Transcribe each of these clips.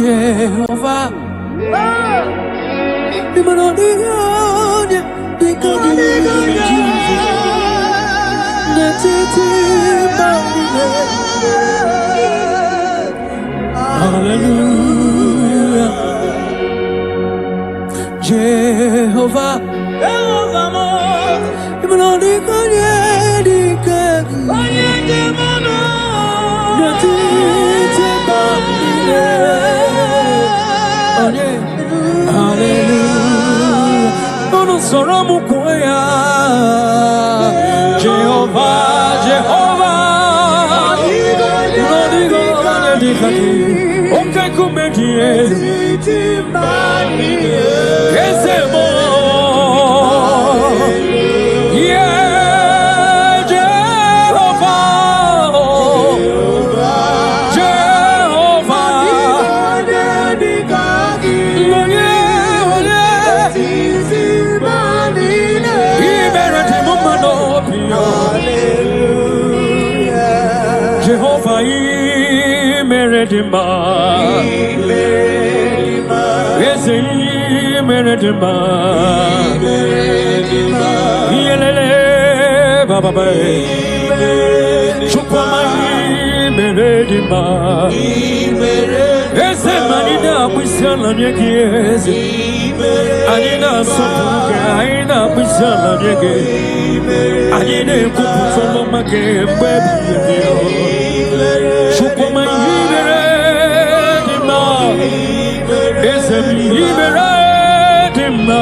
Jehovah. Hallelujah. Jehovah. Hallelujah. No soromu koya. Jehovah, Jehovah. Okay, kumedie. Ezemo. Yeah, Jehovah. Jehovah. Jehovah, Meredima, Meredima, Yelele, Baba, Chupama, Meredima, Ezemanina, Wisala, Yakies, Anina, Sopuka, Wisala, Yaki, Anina, Kupusoma, baby. Chupama, Meredima, Meredima.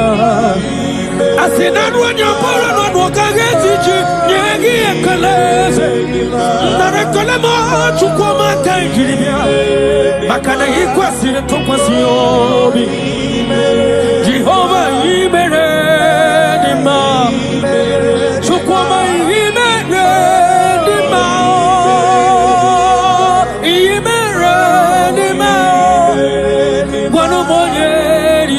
I said, that when you're born, not walk against you, Yagi and Kalese. Narakalama, Chukoma, Tangiria. Makana equasi the Topasiobi. Jehovah, Meredima. Chukoma, Meredima. Meredima. One of more years,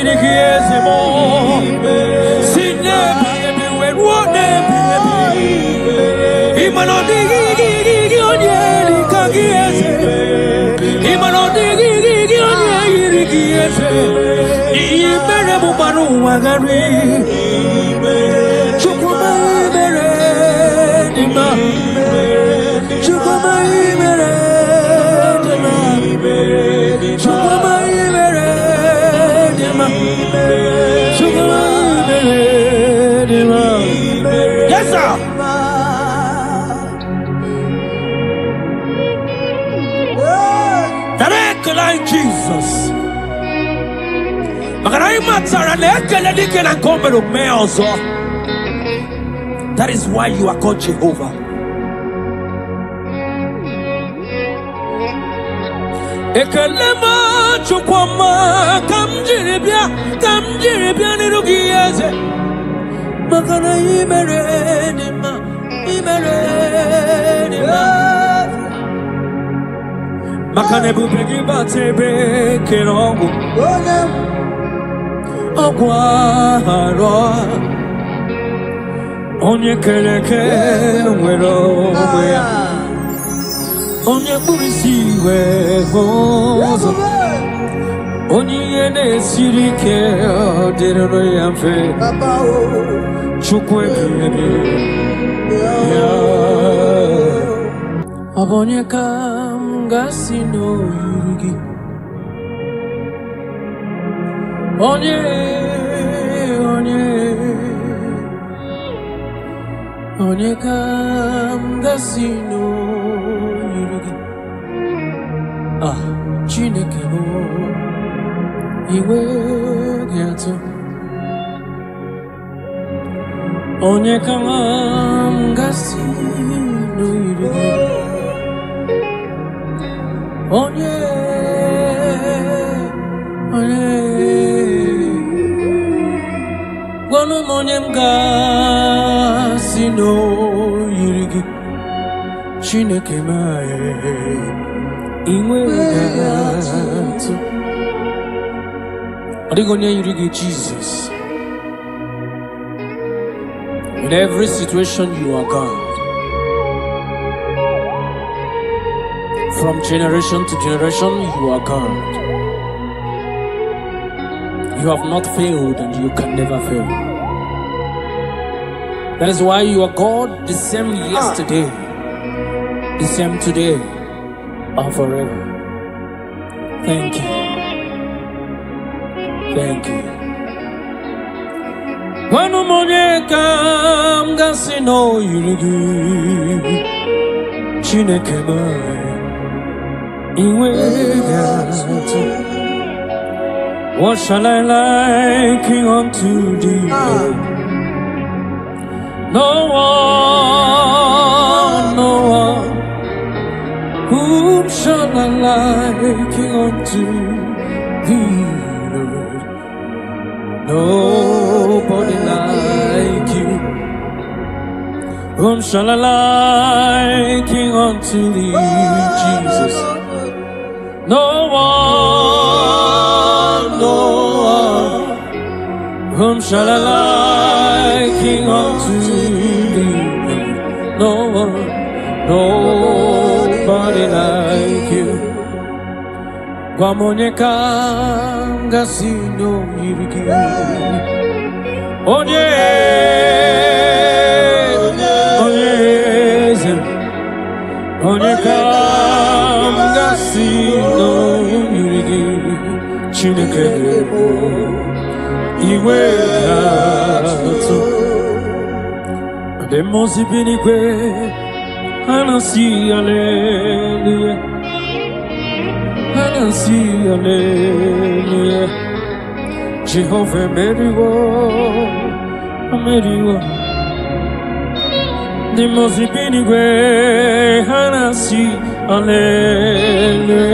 yes, sir. Like Jesus. That is why you are called Jehovah. Ekalema chukwama kamjiribia nirugieze makana imeredima makane bubegi batebe kerongo ogwaro onye kereke nwero ya onye burisi we hozo onye na-esiri ke odiro ya mfe chukwu ebi abonye kam gasino yurigi onye kam gasino yurigi Chineke mo iwe gato onye kam gasino yurigi onye gwanu onye m gasino yurigi Chineke mae iwe gato Adigonye yurigi Jesus. In every situation you are God. From generation to generation you are God. You have not failed and you can never fail. That is why you are God, the same yesterday, the same today, and forever. Thank you. Thank you. When Monie come, gasi no yurigi, chineke mai, iwe gato. What shall I liken unto thee? No one. Whom shall I liken unto thee, Lord? Nobody like you. Whom shall I liken unto thee, Jesus? No one. Whom shall I liken unto thee? No one, nobody like you. Monie kanga sino yirigi. Onye kanga sino yirigi. Chineke iwe gato. The most binigwe anasi hallelujah. Anasi hallelujah. Jehovah meriwo. The most binigwe anasi hallelujah.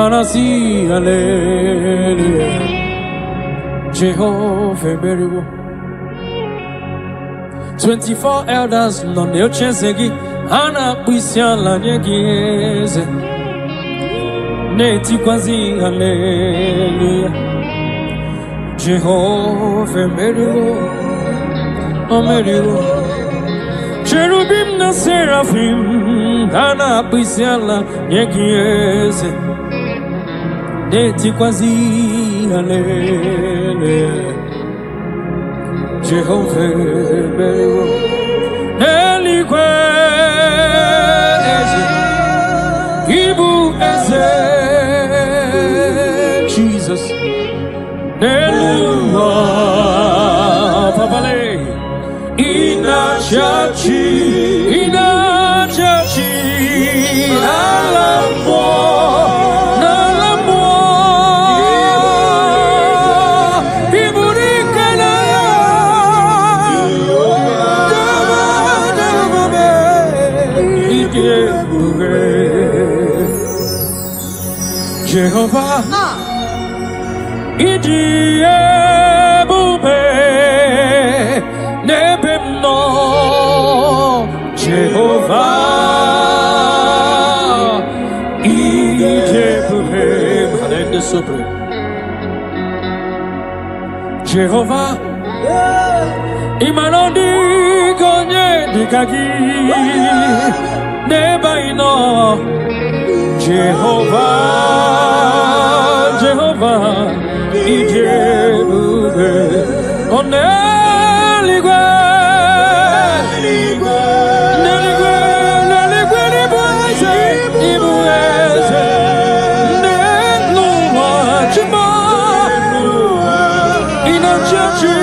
Anasi hallelujah. Jehovah meriwo. 24 elders non ne ochesegi ana kwisiala nyegeze neti kwazi hallelujah. Jehovah meriwo. Cherubim na seraphim ana kwisiala nyegeze neti kwazi hallelujah. Jehovah meriwo. Neligwe eze, ibu eze, Jesus. Neluwa papale, inachachi, alamo. Jehovah, Idi ebube nebemno. Jehovah, Idi ebube malende sobre. Jehovah, imanodi gonye dikagi nebaino. Jehovah, Ijebube, Oneligwe, Ibueze, Neluwa, Chima, Inachachi,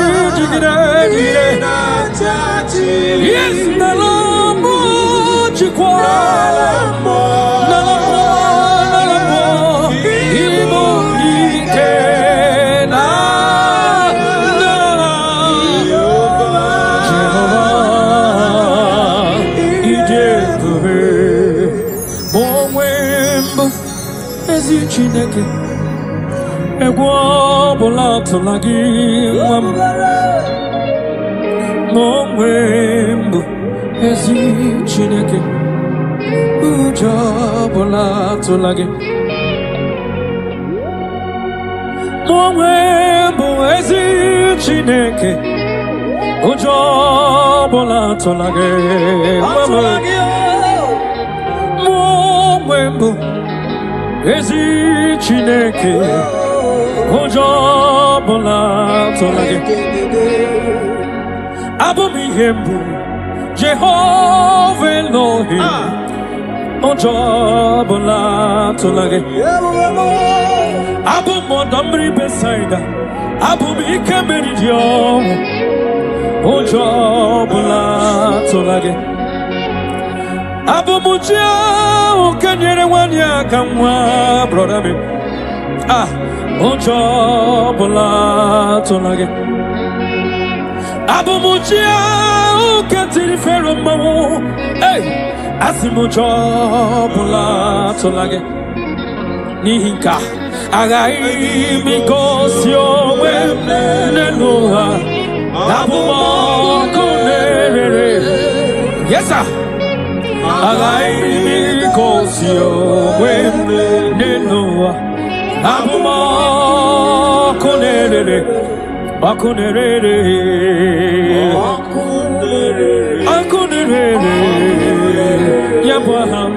yes, Nalamu, Chikwa. Chineke egwo bụla tụla gị nwa m ma onwe mbụ ezi Chineke ụjọ bụla tụla gị ma onwe mbụ ezi Chineke ụjọ bụla tụla gị nwa m ma onwe mbụ ezi Chineke Ojobola tolage. Abumi hembu Jehovah Elohim. Ojobola tolage. Abu modamri besaida. Abumi kemeridio. Ojobola tolage. Abu mujia ukanyere wanya kamwa brother me. Ojobola tolage. Abu mujia ukatiri fero mawo. Hey, asimujobola tolage. Nihinka agai mikosio weneloha. Abu mokonere. Yes sir. Agai mikosio weneloha. Abu mokonere. Akunere. Akunere. Yabaham.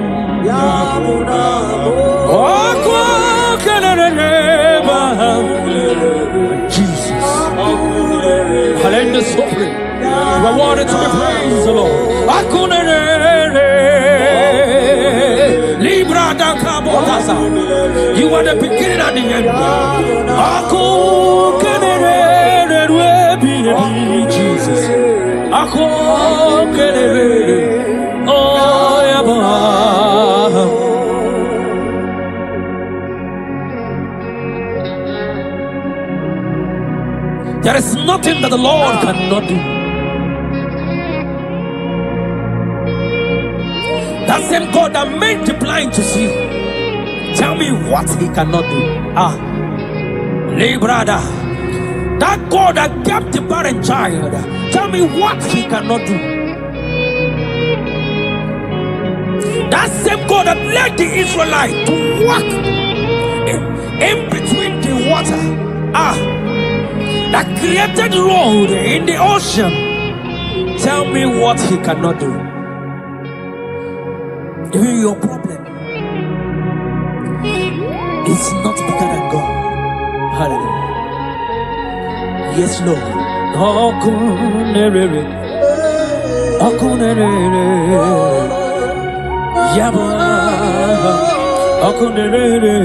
Jesus. Hallelujah, suffering. You are worthy to be praised, the Lord. Libra da Kabotasa. You are the beginning and the end. Jesus. Oh, Yabaham. There is nothing that the Lord cannot do. That same God that made the blind to see, tell me what he cannot do. Brother, that God that kept the barren child, tell me what he cannot do. That same God that led the Israelites to walk in between the water, that created road in the ocean, tell me what he cannot do. Even your problem is not bigger than God. Hallelujah. Yes, Lord. Okunere. Yaba. Okunere.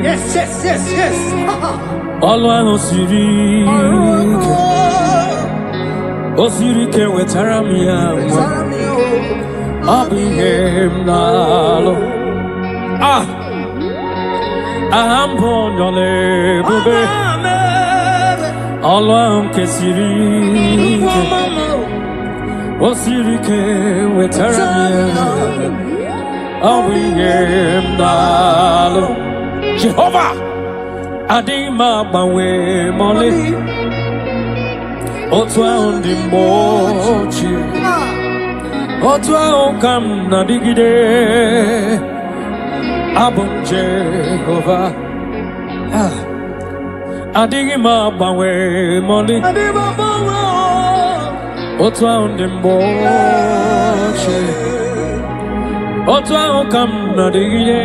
Yes. Always Osirike wetaramia. Abihem nalo. Ahambonyole bube. Alwam kesirike. Osirike wetaramia. Abihem nalo. Jehovah Adima bawe mole. Otwa undi mochi. Otwa okam na digide. Abon Jehovah. Adima bawe mole. Otwa undi mochi. Otwa okam na digide.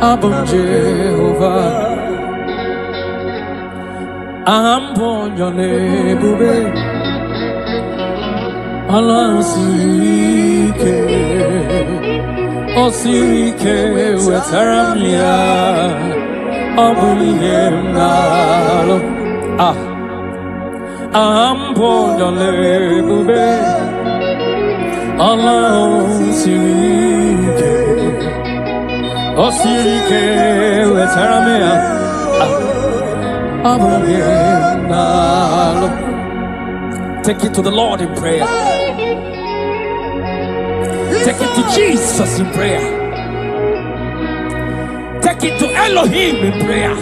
Abon Jehovah. Ambonyole bube. Alasike. Osirike wetaramia. Abuliem nalo. Ambonyole bube. Alasike. Osirike wetaramia. Take it to the Lord in prayer. Take it to Jesus in prayer. Take it to Elohim in prayer.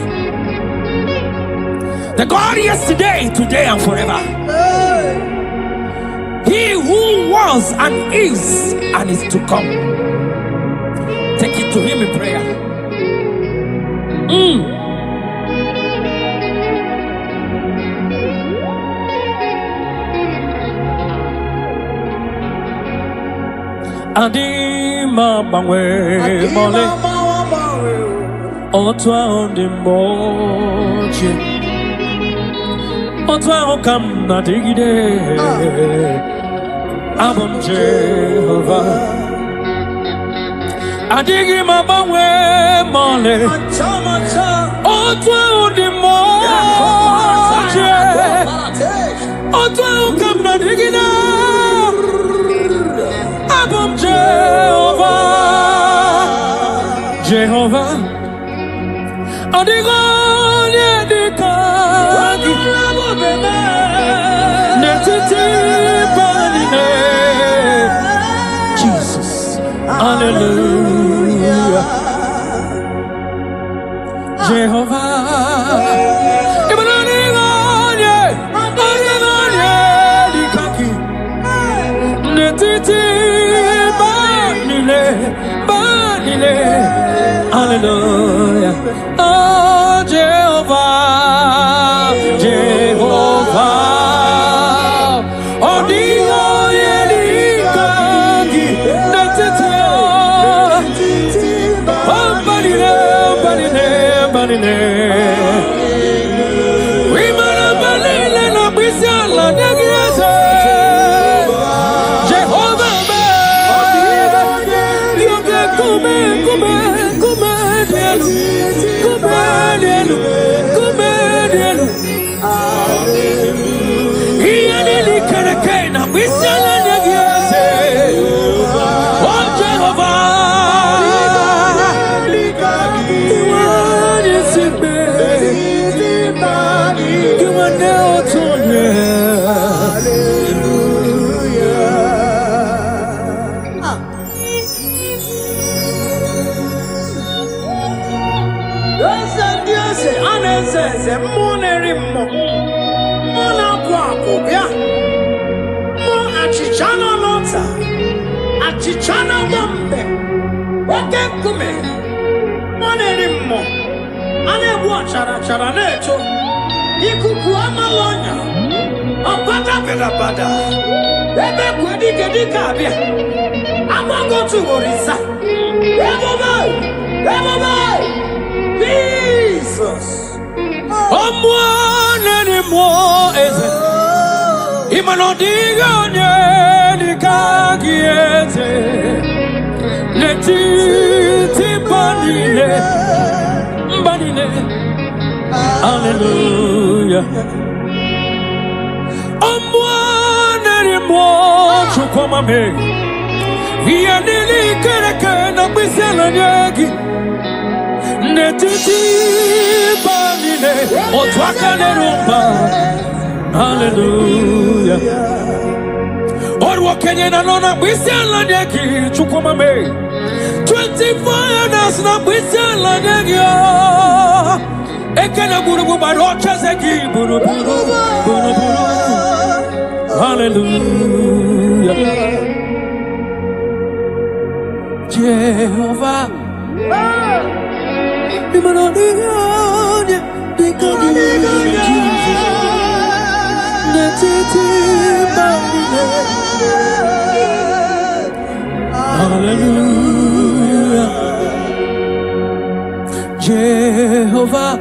The God yesterday, today, and forever. He who was and is to come. Take it to him in prayer. Adima bangwe mole Otwa ondi moche Otwa okam na digide Abam Jehovah Adigi mabangwe mole Otwa ondi moche Otwa okam na digide Abam Jehovah Jehovah Adigo Yedikagi Netiti Banine Jesus Hallelujah Jehovah Adigo Yedikagi Netiti Banine Hallelujah. Oh, Jehovah, Jehovah. Oh, Dio, Yedikagi, Netitio. Oh, Banine. We Marabalile, no Bisala, Negiasa. Jehovah, Come. Achichana bombe, wake kume, monerimo, ane chara neto, ikuku amalonya, apata beda, ebe kwedi kabia, amago tu orisa, everybody, Jesus, monerimo eze, imanodiga Kagiete Netiti Banine Hallelujah Omwanerimo Chukwamame Yanili Kereke na Bisela Nyegi Netiti Banine Otwaka Nerumba Hallelujah Orwa Kenya na nona Bisela Nyegi Chukwamame 24 years na Bisela Nyegi Ekena burubu barocha zeki buru Hallelujah Jehovah Imanodigonya Dikonya Jesus Netiti Banine Hallelujah Jehovah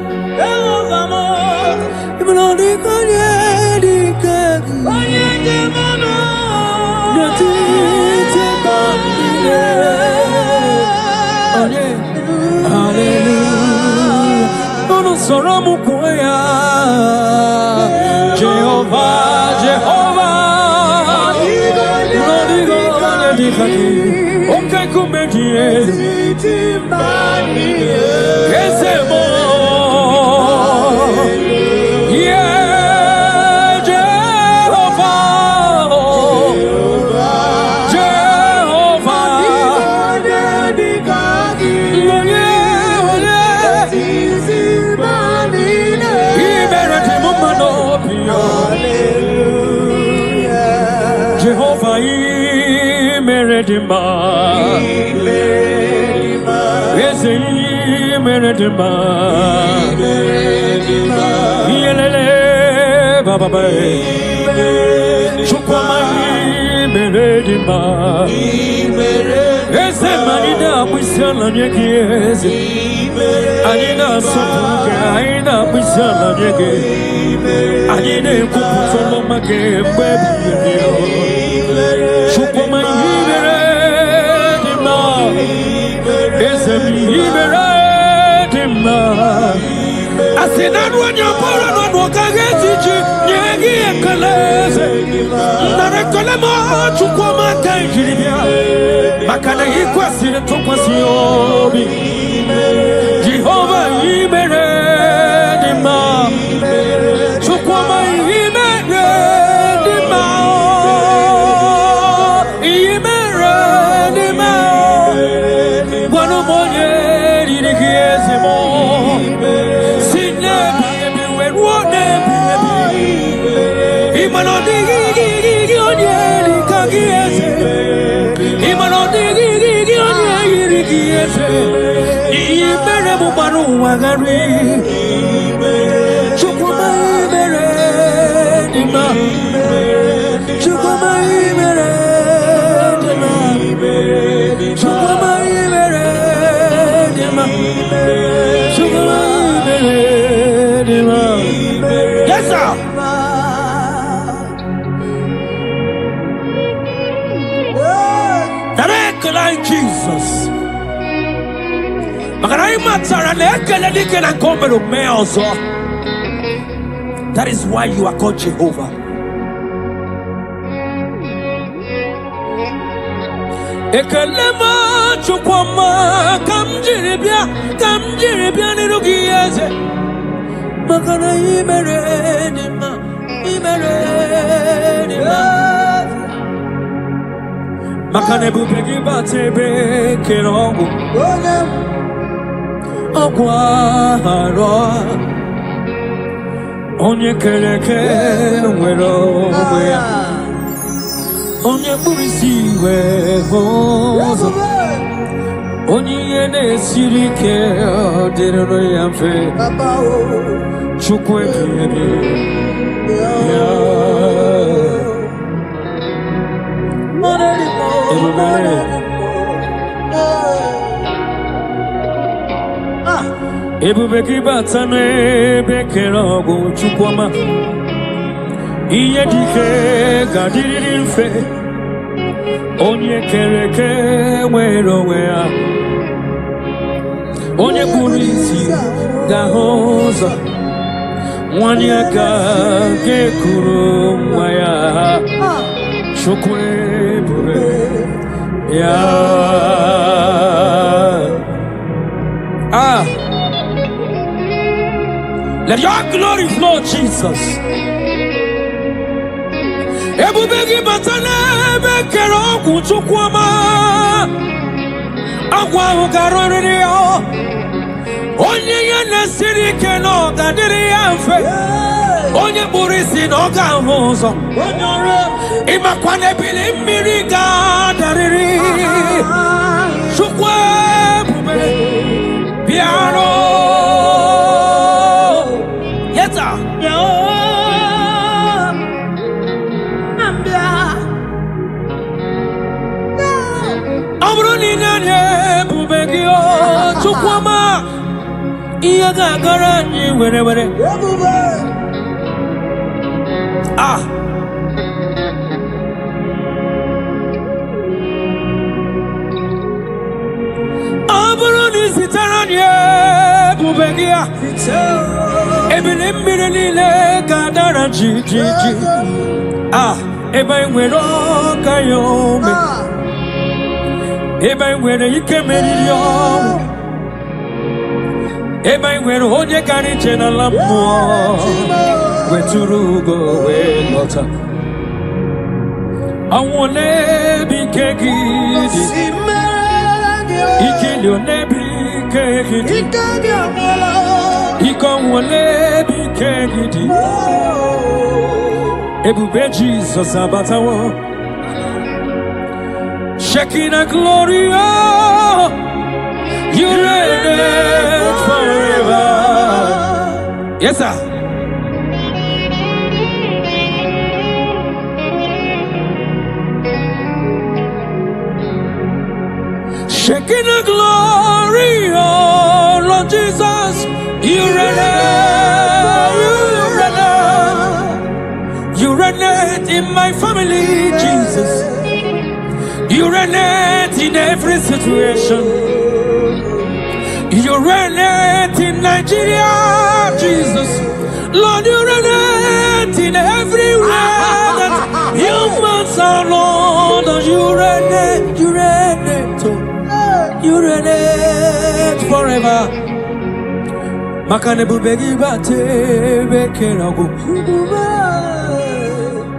imeredima. Ese manina mwisala nyegeze. Anina sopuke, aina mwisala nyege. Anine kuputolo make mbebi yo. Chukuma imeredima. Ese imeredima. Asinadu anyapora no kagetichi nyegi ekaleze. Narekolema chukuma kanjiribia. Makana ikwasire tokwasiyobi. Jehovah imeredima. Chukuma imeredima. Imeredima. Wano monye dirikiezimo. Yes, sir. Like Jesus. That is why you are called Jehovah. Ekalema chukwama kamjiribia nirugieze. Makana imeredima. Makane bubegi batebe kerongo. Aguaro. Onye kereke wero wea. Onye burisi we hozo. Onye yene sirike derero yamfe. Chukwe biyebi. Ebubeki batane bekerogo chukwama. Iye dike gadiri fe. Onye kereke wero wea. Onye burisi gahoza. Wanyaka gekuru mwaya. Chukwe bure. Let your glory flow, Jesus. Ebubegi batane bekero kuchukwama. Agwa ugarore yo. Onye yene sirike no gadiri yanfe. Onye burisi no gahozo. Imakwane bili miriga dariri. Chukwe bubele. Piano. Yeta. Amruni nanye bubegi o chukwama. Iyaga garanyi were. Ah. Amruni sitaranye bubegia. Ebile nile kadara ji. Ah, eba nwere kayome. Eba nwere ikemeri yo. Eba nwere onye kariche na lammo. Weturugo we lota. Awole bikegidi. Ikilio nebi kegidi. Ikonwole bikegidi. Ebube Jesus abatawo. Shekinah glory, oh, you reign forever. Yes, sir. King of glory, oh Lord Jesus, you reign, you reign in my family, Jesus. You reign in every situation. You reign in Nigeria, Jesus. Lord, you reign in everywhere that humans are, Lord. You reign, you reign forever. Makanebu begi bate bekerago.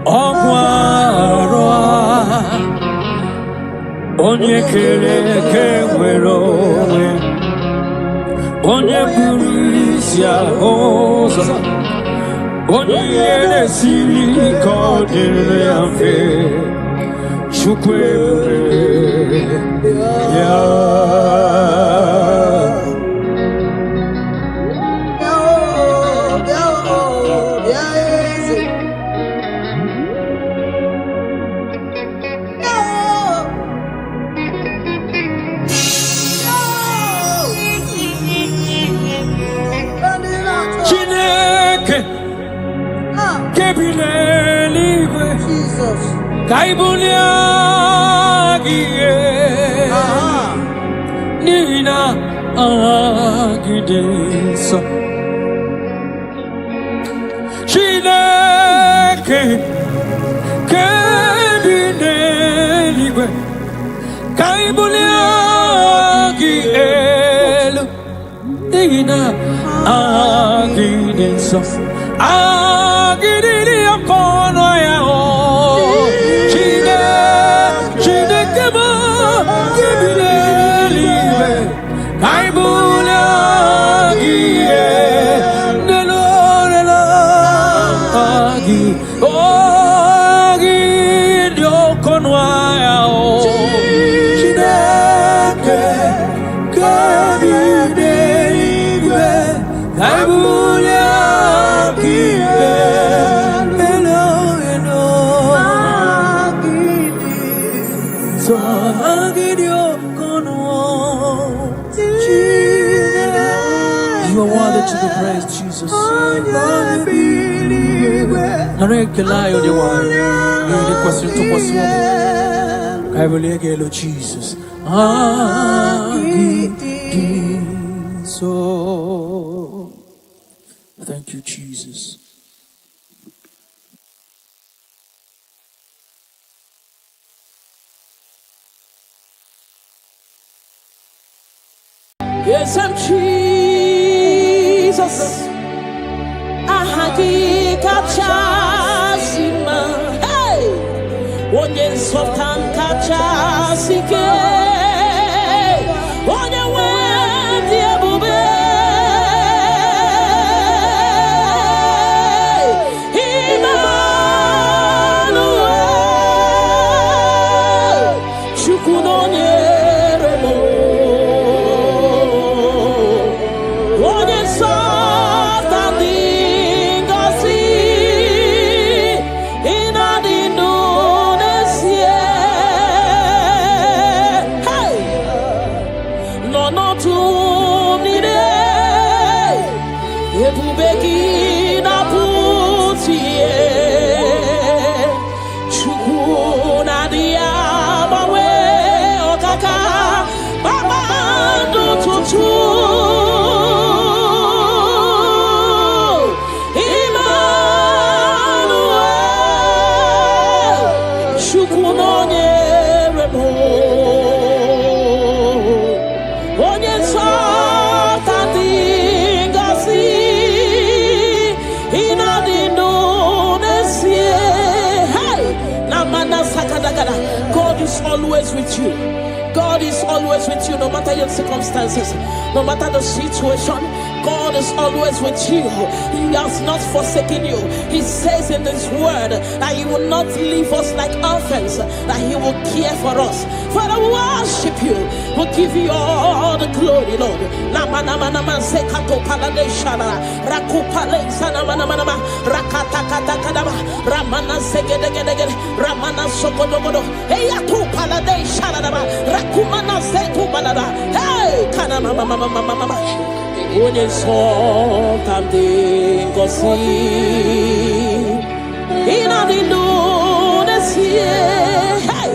Ogwaroa onye kere kewero onye burisia oza onye yere siri kodere amfe shukwe ya Jesus. Kaibuliagie Nina Agidisa Chineke Kebineligwe Kaibuliagie Nina Agidisa Agidili akono ya o Chine kema Kebineliwe Kaibulagie Nelo Agi Agi Diokono ya o Chine Kebineliwe Kaibulagie You are worthy to be praised, Jesus. Jesus. Thank you, Jesus. Yes, I'm Jesus. Ahagi kachasima. Hey, onye sultan kachasike. Onye wendi ebube. Emmanuel, chukunonye remo. God is always with you. God is always with you, no matter your circumstances, no matter the situation. God is always with you. He has not forsaken you. He says in His word that He will not leave us like orphans, that He will care for us. Father, we worship you. We'll give you all the glory, Lord. Ramana Hey, kana mama. Onye so tamde gosi. Ina dilu nesie. Hey,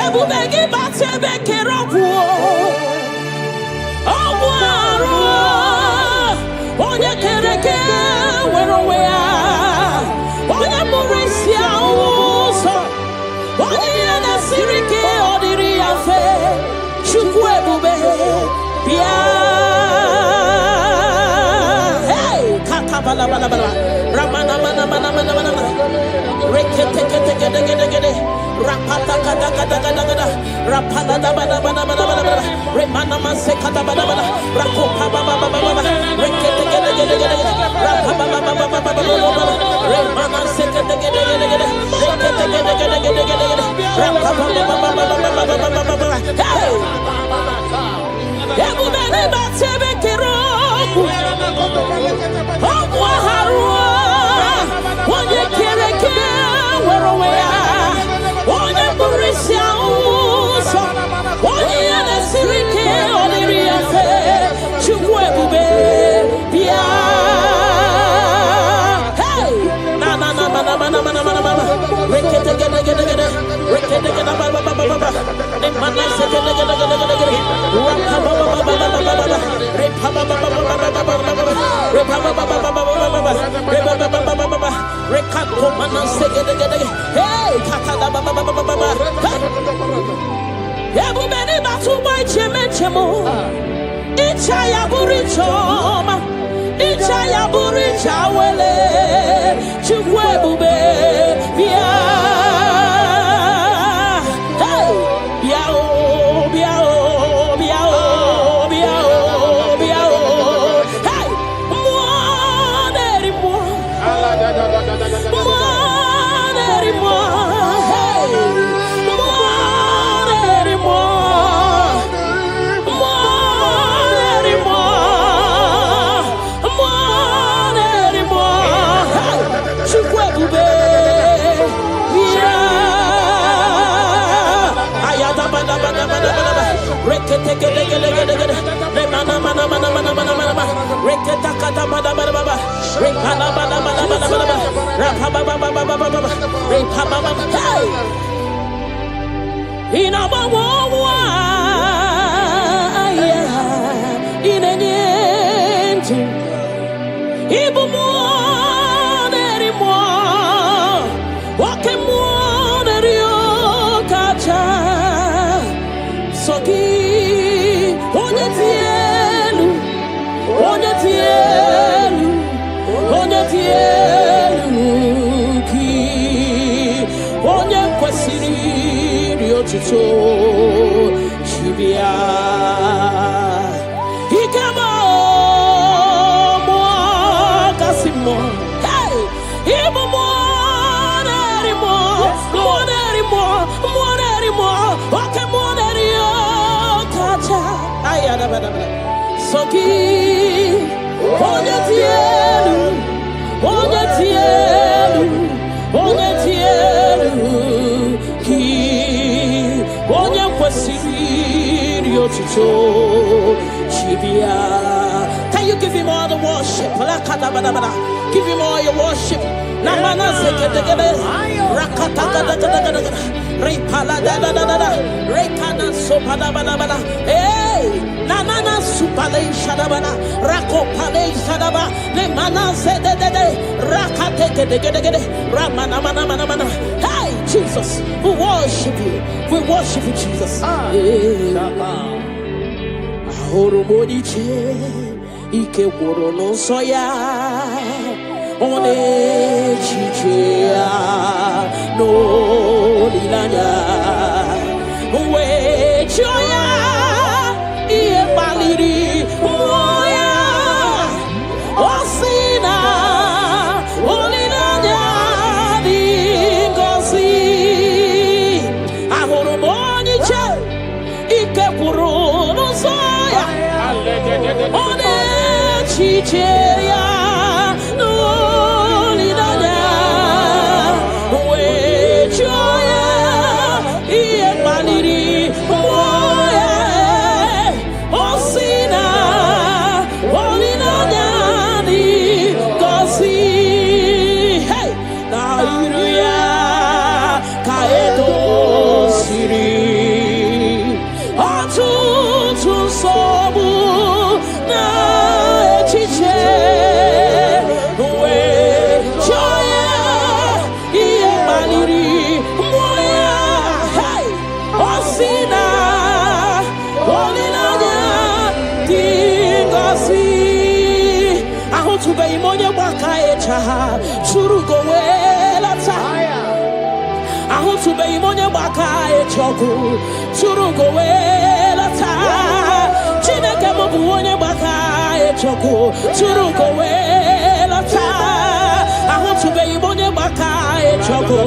ebu begi bate beke robuo. Obuaro. Onye kereke werowea. Onye murisia uso. Onye na sirike odiri afe. Chukwu ebube bia. Hey, kaka bala. Ramana mana. Rekete. Rapata kada. Rapala da. Remana maseka da. Rakopa baba. Rekete. Rapapa. Remana seka de. Hey! Everybody but Sebekiroku. Oh, Harua. One year Kereke, where we are. One year Burisia. One year the Sirike, or the Riafe. Chukwe, Bia. Hey! Na. Rekete. Ichaya buricha wele chukwe bube bia. Hey, biao. Hey, Can you give him all the worship? Give him all your worship. Hey, Nanana Supale Shadabana, Rako Pale Shadaba, Lemana Zede, Rakate, Ramana. Hey, Jesus, we worship you. We worship you, Jesus. Ahoromoniche, Ike Worono Soya, One Chichia, no Lilanya, We Choya, Ie Baliri, Moya, Osina, Olilanya, Dingosi, Ahoromoniche, Ike Worono Soya. One chicheya no lidanya we choya iye baliri. go welata. I want to be money baka e choku. Turu go welata. Chineke mo buonye baka e choku. Turu go welata. I want to be money baka e choku.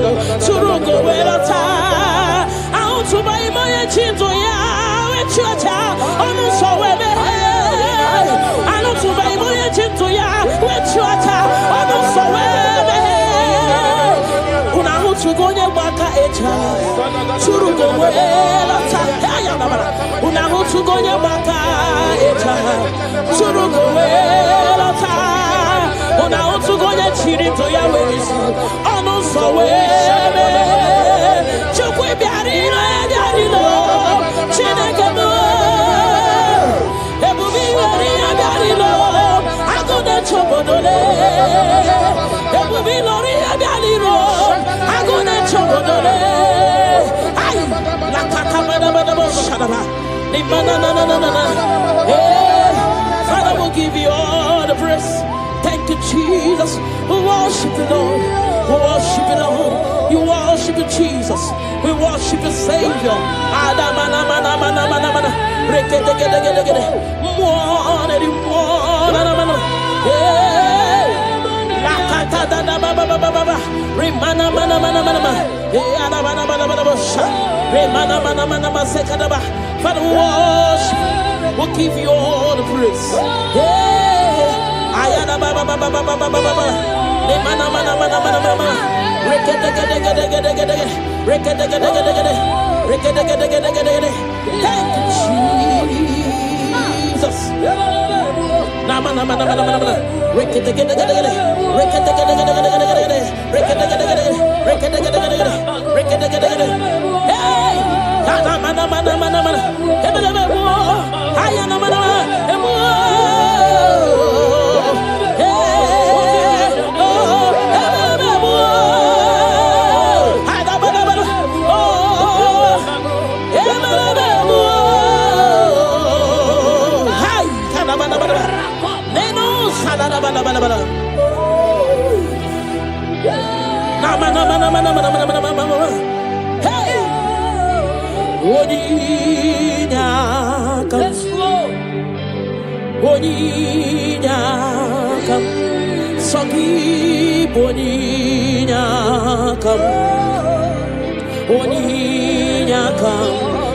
Turu go welata. I want to be money chinto ya we chocha. Onu so we be. I want to be money chinto ya we chocha. Onu so we be. To go near Baka Echa, Turu go welata, Una ho to go near Baka Echa, Turu go welata, Una ho to go near Chiri to Yahweh, Ono so we, Chokwe Biarino, Yarino, Chinekamo, Ebubi Yarino, I go to Chobodole, Ebubi Loria Yarino. Father, we'll give you all the praise. Thank you, Jesus. We worship you, Lord. We worship you, Lord. You worship you, Jesus. We worship you, Savior. Remana mana mana mana mana. Ana mana mana mana mana. Remana mana mana mana sekadaba. Father, we worship. We'll give you all the praise. Ayana baba baba baba baba baba. Remana mana mana mana mana. Thank you, Jesus. Nama nama nama nama nama.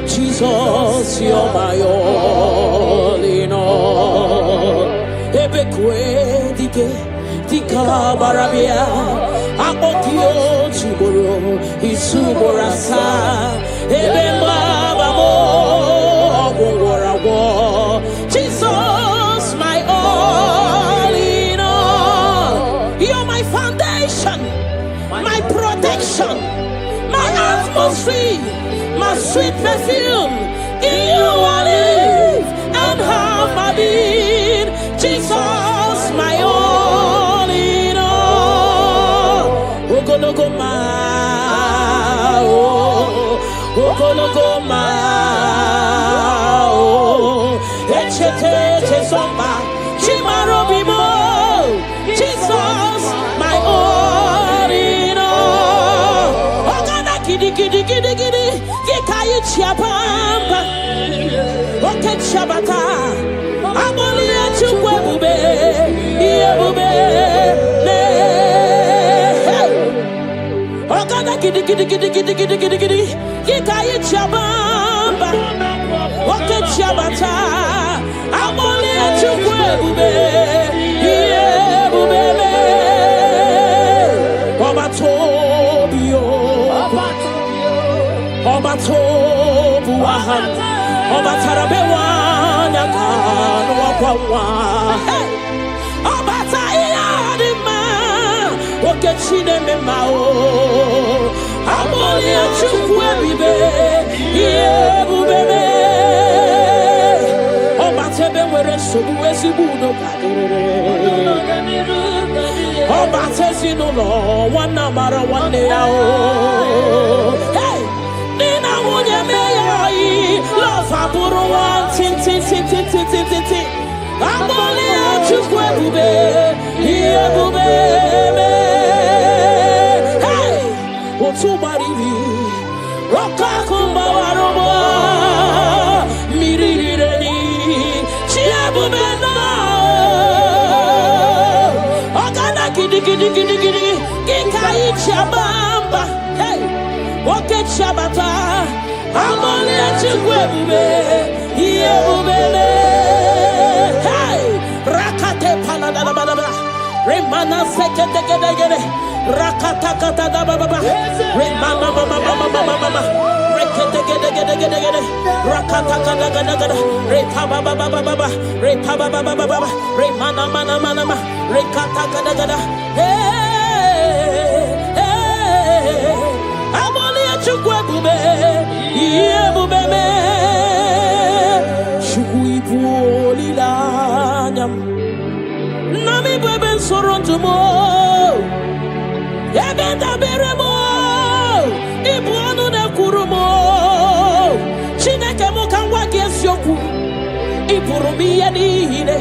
Jesus, you're my all in all. Ebekwe dika barabia, akokio chiboro, isuborasa, ebemabamo, ogorawo. Jesus, my all in all. You're my foundation, my protection, my atmosphere, my sweet perfume. In you I live and have my being. Jesus, my all in all. Ogologoma, ogologoma, echete chesomba, chimarobimo. Jesus, my all in all. Ogana kidi kidi kidi kidi, yekayi chiapamba, oke chabata. Amoli achukwe bube, iye bube, ne. Ogana kidi kidi kidi kidi kidi kidi kidi, yekayi chiabamba, oke chabata. Amoli achukwe bube, iye bube, ne. Obatobio, obatobu ahan, obatarabewa. Hey, Obata Iyadima, Okechine Memao, Amoli Achukwebibe, Yebubebe, Obatebe were Subuesibuno, Obata Sinulo, one number one day. Hey, Nina Wunyamei, Love Aburu one, tin. I'm only a chukwe bube, here bube. to Baribi, Rokakumba Warobo, Mirireni, Chiabumena, Ogana Gidi, Gikai Chabamba, hey, Woke Chabata, Amone Chugwebe, Yebubele, hey, Rakate Paladababa. Remana sekete rakata kata da baba remana mama rekete rakata kata kata repa baba remana mana rekata kata hey amoni achukwe bube ye bube shukuipu lilanyam Nami beben soronto mo, ebenda beremo, ibuanu ne kurumo, chineke mo kangwa gesyoku, iburumi yedine.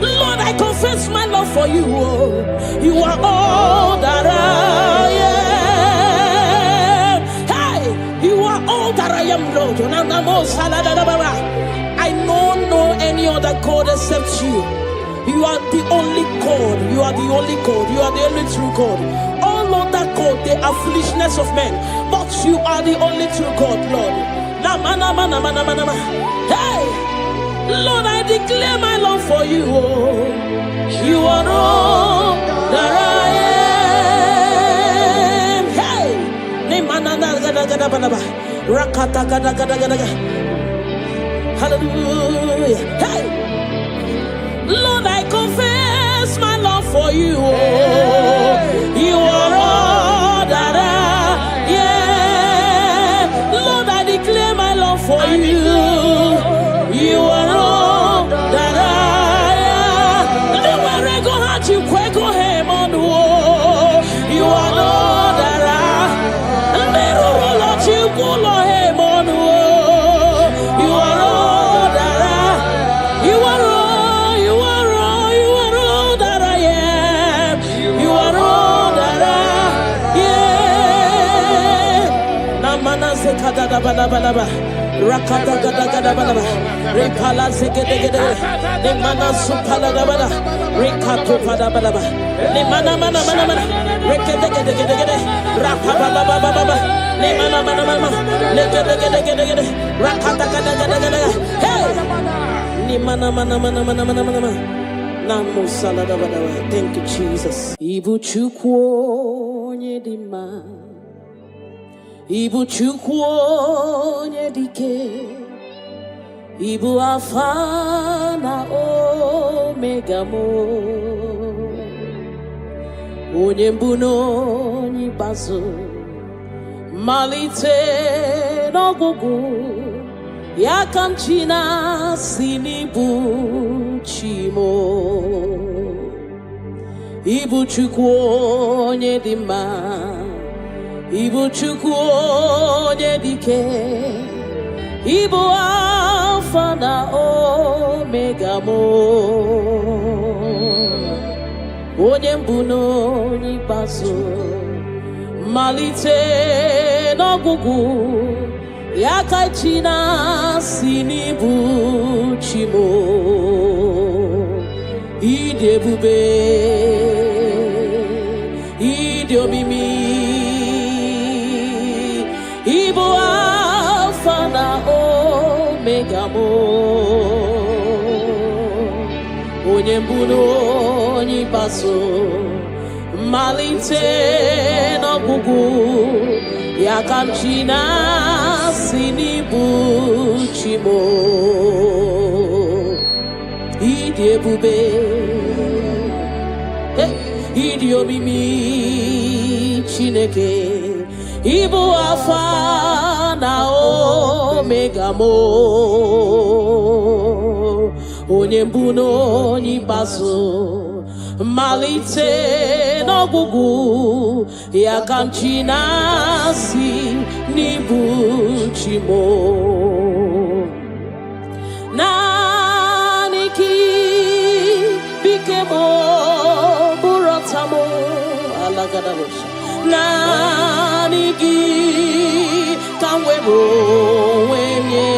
Lord, I confess my love for you. You are all that I am. Hey, you are all that I am, Lord. I don't know any other God except you. You are the only God. You are the only God. You are the only true God. All other God, they are foolishness of men. But you are the only true God, Lord. Hey, Lord, I declare my love for you. You are all that I am. Hey, hallelujah. Hey. Lord, I confess my love for you. You are all that I am. Lord, I declare my love for you. You are all that I am. Where I go, hard you quick go him on the wall. You are all that I am. Lord, you go him on the wall. You are all that I am. You are all. Rakata gada gada bada repala segede gede ne mana supala da bada rekato pada bada ne mana rekede gede gede rapa baba baba ne mana ne gede gede rakata gada gada hey ne mana namo sala da bada. Thank you, Jesus. Ibu chukwo nyedima Ibu chukwu onye dike Ibu alfa na omega mo Onye mbu n'onye ikpeazụ malite n'ọgwụgwụ ya ka m ji na-asị n'ibu chi mo Ibu chukwu onye dị mma Ibu chukwu onye dike Ibu alfa na omega mo Onye mbu n'onye ikpeazụ malite n'ọgwụgwụ ya ka chi na-asị n'ibu chi mo Ịdị ebube ịdị omimi Ibu alfa na omega mo Onye mbu n'onye ikpeazụ malite n'ọgwụgwụ ya ka m ji na-asị n'ibu chi mo Ịdị ebube ịdị omimi Chineke Ibu alfa na omega mo Onye mbu n'onye ikpeazụ malite n'ọgwụgwụ ya ka m ji na-asị n'ibu chi mo naanị gị bike mo bụrụ ọta mo alagadabosha nanigi kanwero wenye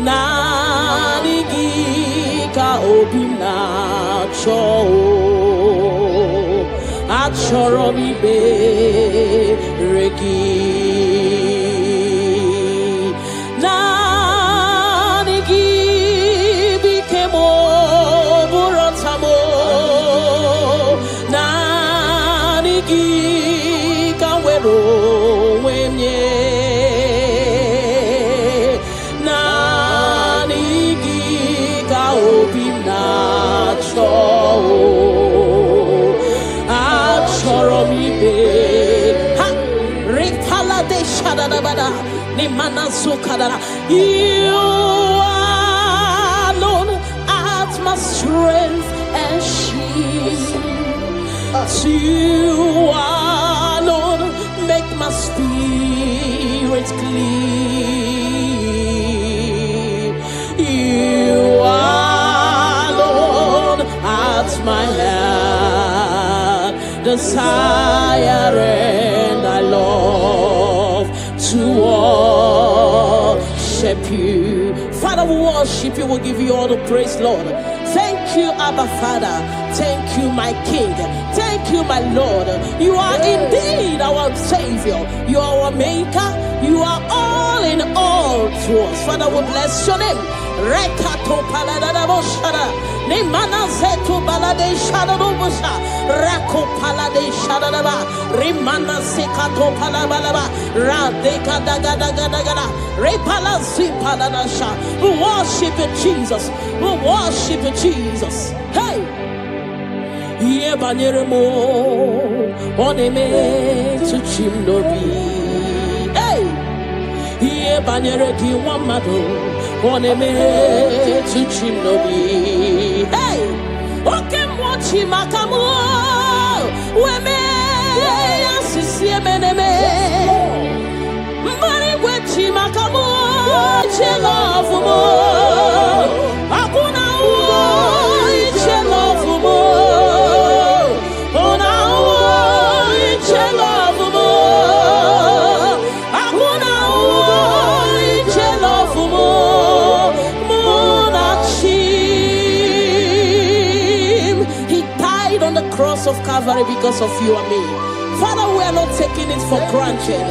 nanigi ka obina cho achoro mi be regi nanigi bikemo burotamo nanigi kanwero wenye nanigi ka obina cho achoro mi be ha ripala de shadadabada ni manasukadara. You alone art my strength and shield. You alone make my spirit clean. You alone art my heart desire, and I love to worship you. Father, we worship you. We'll give you all the praise, Lord. Thank you, Abba Father. Thank you, my King. Thank you, my Lord. You are indeed our Savior. You are our Maker. You are all in all to us. Father, we bless your name. Rekato paladadaboshara. Nimana zetu balade shadadobosha. Rako palade shadadaba. Rimana sekato palabalaba. Radeka dagadagada. Repala zipaladasha. We worship you, Jesus. We worship you, Jesus. Hey! Ye baniremo oneme to chimnobi. Hey! Ye banere ki wamado oneme to chimnobi. Hey! Oke mochi makamu weme asisi meneme. Mari wechi makamu chelofumo. Akuna chelofumo. Cross of Calvary because of you and me. Father, we are not taking it for granted.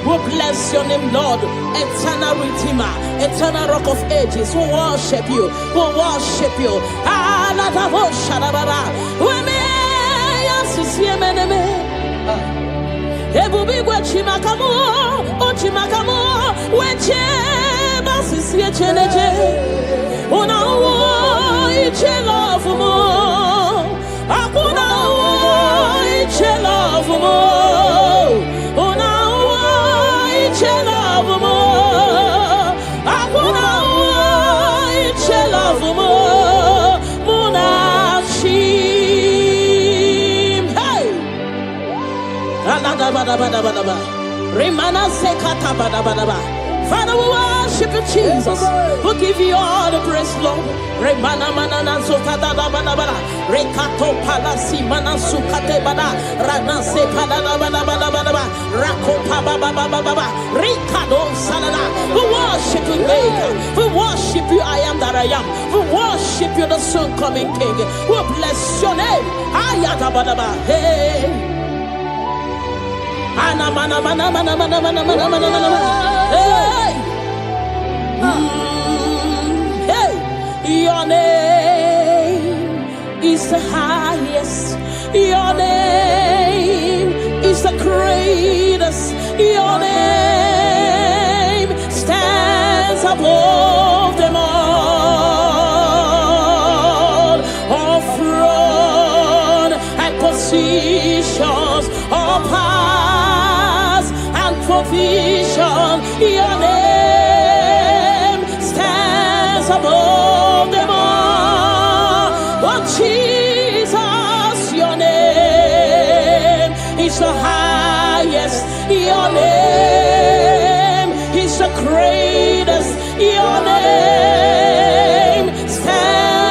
We bless your name, Lord. Eternal Redeemer, eternal Rock of Ages. We worship you. We worship you. Una iche love mo, akuna iche love mo. Una iche love mo, akuna iche love mo. Muna chim, hey. Alada bada bada bada bada. Remana sekata bada bada bada. Father, we worship you, Jesus. We give you all the praise, Lord. Remana manana sokata da bana bana. Rekato palasi mana sukate bana. Rana se bana bana bana bana. Rako pa ba ba ba ba ba. Rikado salana. We worship you, Maker. We worship you, I am that I am. We worship you, the soon coming King. We bless your name. Ayata bana ba. Hey. Ana mana mana mana mana mana mana mana mana. Hey. Hey. Your name is the highest. Your name is the greatest. Your name stands above them all. All throne and positions, all powers and provision. Your name stands above them all. Oh Jesus, your name is the highest. Your name is the greatest. Your name stands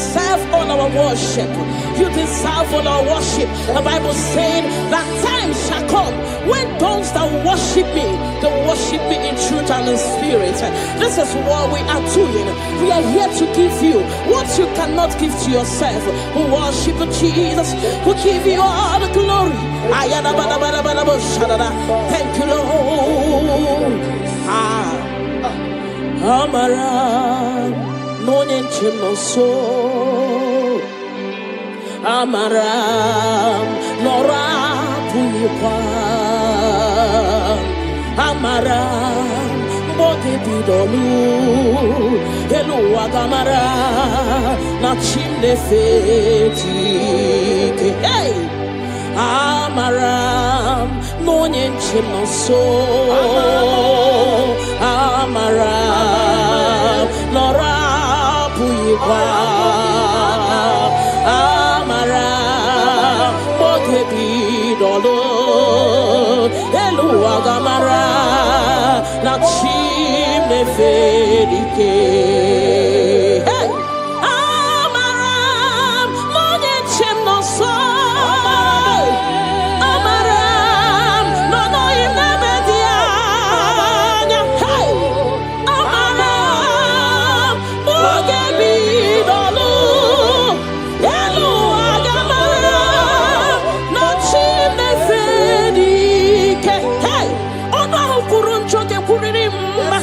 deserve all our worship. You deserve all our worship. The Bible saying that time shall come when those that worship me, they worship me in truth and in spirit. This is what we are doing. We are here to give you what you cannot give to yourself. We worship Jesus. We give you all the glory. Thank you, Lord. Amara, no nyenchino so. Amara, nora puyipa. Amara, bote bidolu. Hello, agamara, na chimne feti. Hey, Amara, no nyenchino so. Amara, nora puyipa. Amara, bote bidolu. Hello, agamara, na chimne fedike. Hey, Amara, no nyenchim no so. Amara, no inemedia. Hey, Amara, bote bidolu. Hello, agamara, na chimne fedike. Hey, ona hukuru nchoke kuririmba.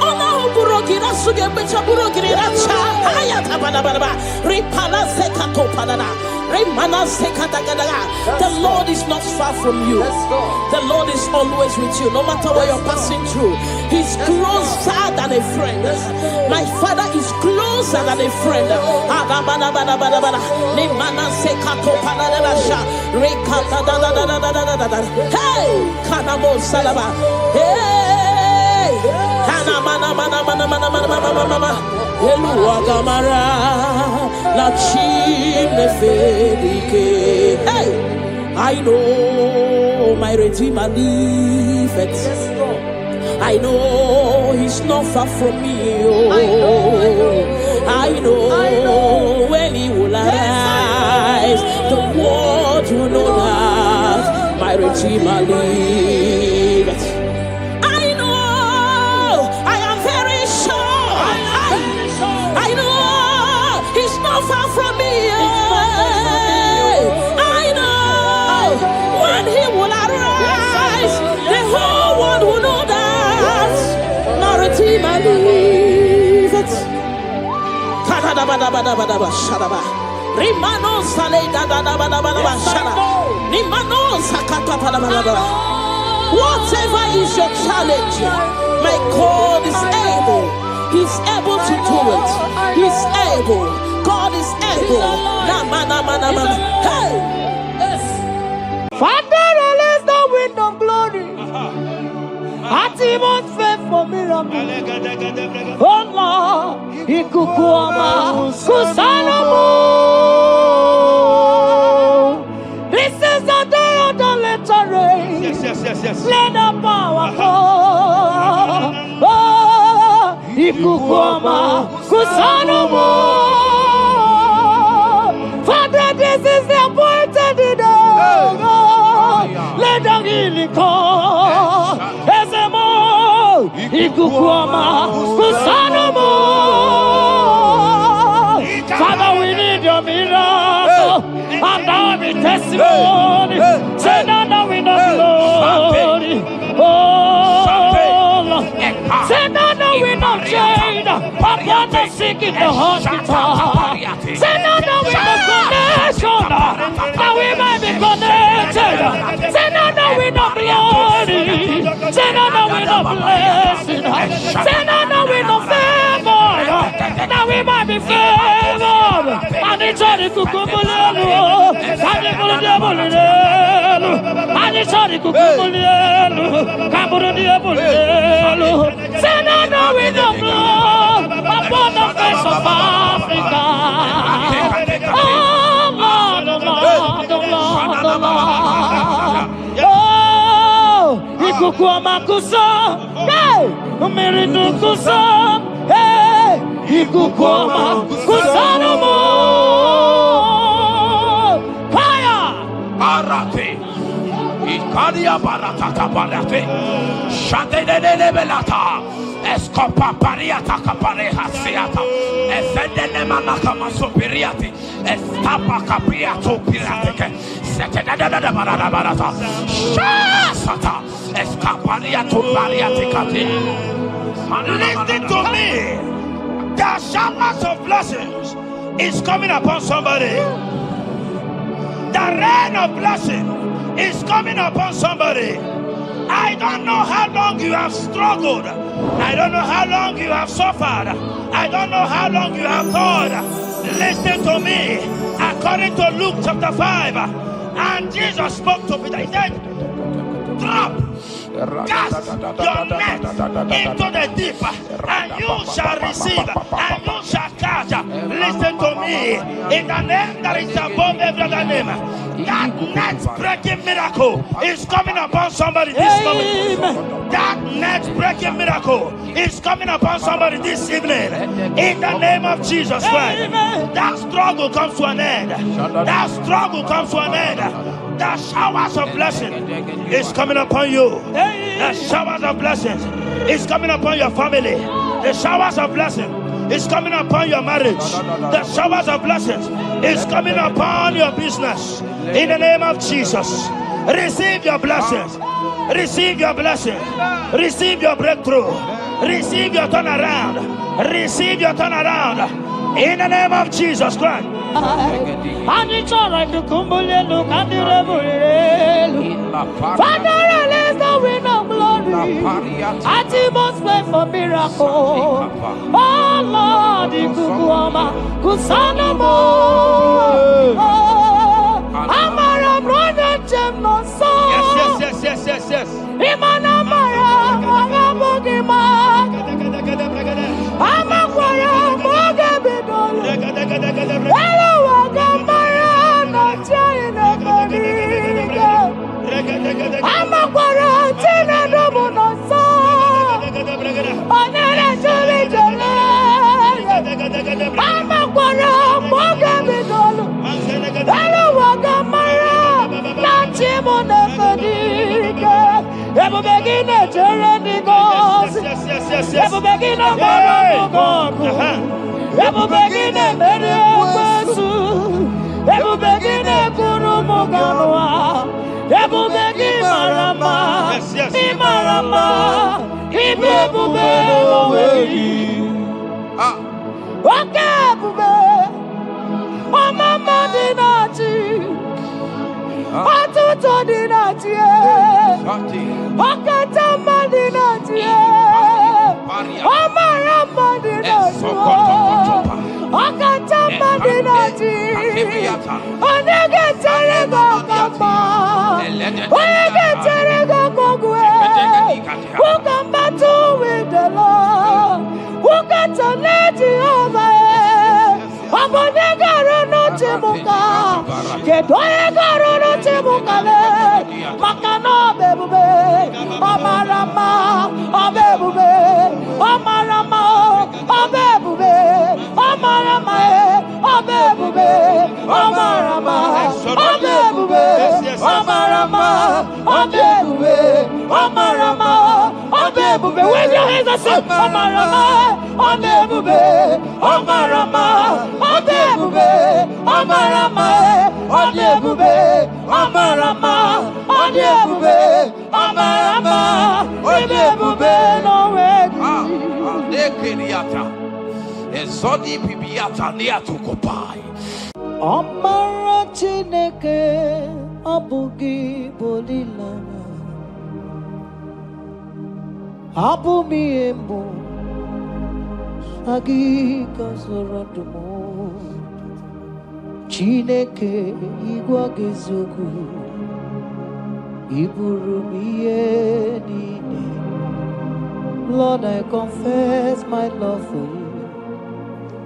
Ona hukuru gira suge becha buru gira cha. Haya tabanababa. Ripala sekato panana. Remana sekata gadaga. The Lord is not far from you. The Lord is always with you, no matter what you're passing through. He's closer than a friend. My Father is closer than a friend. Remana sekato panana sha. Rekata da da da da da da da da. Hey, kanamo salaba. Hey, kana mana mana mana mana mana mana mana. Hello, agamara, la chimne fedike. Hey, I know my Redeemer liveth. I know He's not far from me. Oh, I know when He will arise, the world will know that my Redeemer liveth. I know, I am very sure. I know He's not far from me. I know when He will arise, the whole world will know that my Redeemer liveth. Rimano sale da da da da da da shara. Rimano sakata da da da. Whatever is your challenge, my God is able. He's able to do it. He's able. God is able. Hey! Father, release the wind of glory. Atmosphere for miracle. Oh Lord, ikukuama kusanamu. This is the day of the letter rain. Yes. Let the power fall. Oh, ikukuama kusanamu. Father, this is the appointed day. Let the healing come. Ezemo, ikukuama kusanamu. Father, we need your miracle. And now we testimony. Say now we know glory. Oh, Lord. Say now we know chain. Upon the sick in the hospital. Say now we know connection. Now we might be connected. Say now we know glory. Say now we know blessing. Say now we know favor. Now we might be favored. And it's all the kukumulelu. And it's all the diabolelu. And it's all the kukumulelu. Kaburu diabolelu. Say now we know blood upon the face of Africa. Oh Lord, oh Lord, oh Lord, oh Lord. Oh, ikukuama kusa. Hey, umiridu kusa. Hey, ikukuama kusa no more. Maria Baratata Barate, Shadene Belata, Escopa Pariata Capareha Seata, Efendene Manakama Superiati, Estapa Capriato Pirate, Setadada Barada Barata, Shasata, Escapariato Pariati Cati. Listen to me. The showers of blessings is coming upon somebody. The rain of blessing is coming upon somebody. I don't know how long you have struggled. I don't know how long you have suffered. I don't know how long you have thought. Listen to me. According to Luke chapter 5, and Jesus spoke to Peter. He said, drop, cast your net into the deep, and you shall receive, and you shall catch. Listen to me. In the name that is above every other name, that net breaking miracle is coming upon somebody this moment. That net breaking miracle is coming upon somebody this evening. In the name of Jesus Christ, that struggle comes to an end. That struggle comes to an end. The showers of blessing is coming upon you. The showers of blessings is coming upon your family. The showers of blessing is coming upon your marriage. The showers of blessings is coming upon your business. In the name of Jesus, receive your blessings. Receive your blessings. Receive your breakthrough. Receive your turnaround. Receive your turnaround. In the name of Jesus Christ. Father, release the wind of glory. Atmosphere for miracle. Oh Lord, Ikuguama, Kusanamo. Amara brother Jemno so. Yes. Imana Mara, Magabogima. Amakwara, Magabidolo. Hello, Wagamara, not China. Amakwara, Tina Domono so. Onere Juli Jole. Amakwara, Magabidolo. Hello, Wagamara, not Chimona Fadiga. Ever begin a journey goes. Ever begin a Marago. Ever begin a Mediasu. Ever begin a Kurumoganoa. Ever begin Marama. Imarama. Ibebube. Okay, Bube. Oh, Mama Dinati. Atuto Dinati. Okatama Dinati. Omarama Dinati. Okatama Dinati. Onegetere Gokama. Onegetere Gokogwe. Who come battle with the Lord? Who got to let you over? Abonegaro no Timuka. Kedoegaro no Timukale. Makano bebube. Omarama. Obebube. Omarama. Obebube. Omarama. Obebube. Omarama. Obebube. Omarama. Obebube. Omarama. Obebube. Wave your hands and say Omarama. Obebube. Omarama. Obebube. Omarama. Obebube. Omarama. Obebube. Omarama. Obebube. No way. Ezodi pibiata nia tukopai. Amara Chineke abugi bolilana. Abumi embo sagi kasorodumo. Chineke igwagezogu iburumiye nine. Lord, I confess my love for you.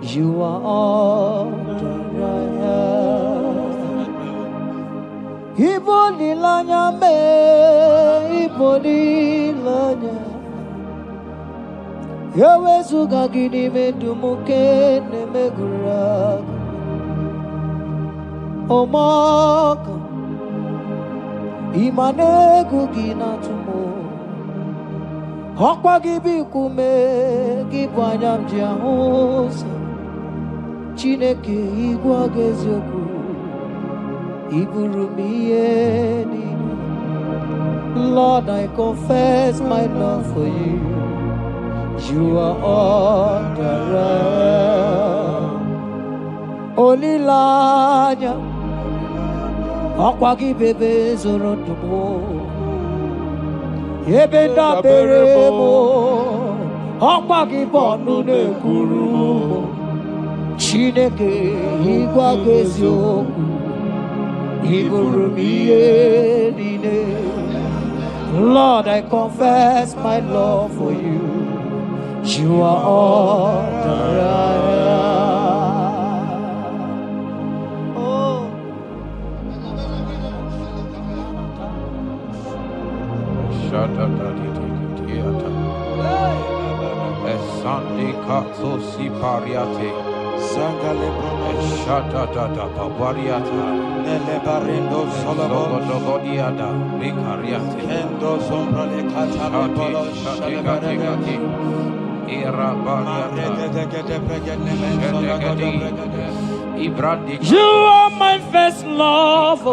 You are all that I have. Ibonilanya me, ibonilanya. Yawezuga gini me dumuke ne megura. Omaka, Imane gugina tumo. Hokwa gibi kume gibanyam jiahosa. Chineke igwa gezioku. Iburumieni. Lord, I confess my love for you. You are all that I am. Olilanya, akwagi bebe zorondumo. Yebenda beremo, akwagi bonu nekuru. Chineke igwa gezioku, iburumiyenine. Lord, I confess my love for you. You are all that I am. Oh. You are my first love,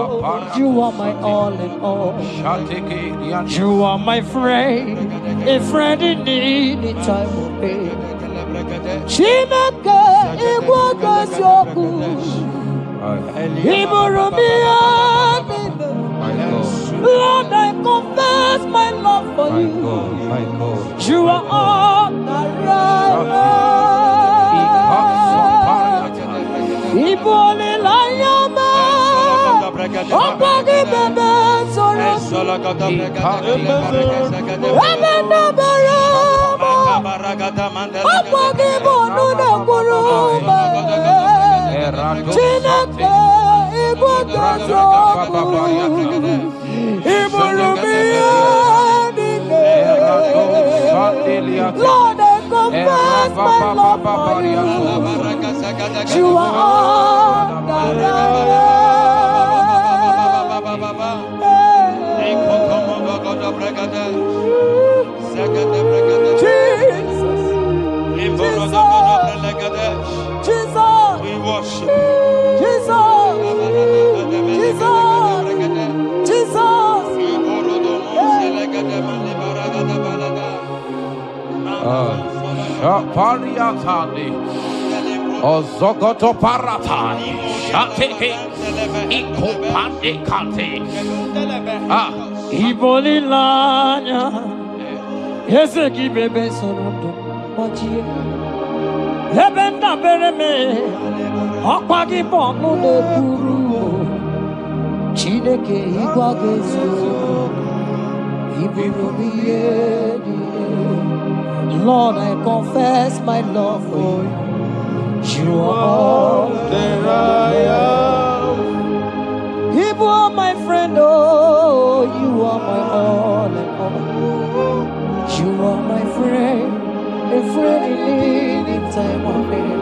You are my all in all. you are my friend, a friend in need. In time of pain. Chineke igwa gezioku. Iburumiyenine. Lord, I confess my love for you. You are all that I am. Ibole layama. Okwagi bebe soro. Ebenda berema. Okwagi bonu nekuru. Chineke igwa gezioku. Lord, I confess my love for you. You are all that I am. Jesus, Jesus, we worship. Jesus, Jesus, Shapariatani Ozogoto Paratani Shateke Ikopande Kante Ibolilanya, Ezeki bebe sonondo, Machie. Ebenda bereme, Akwagi bonu nekuru. Chineke igwa gezioku. Iburumiyenine. Lord, I confess my love for you. You are all that I am. You are my friend, oh, you are my all in all. You are my friend, a friend in need in time of pain.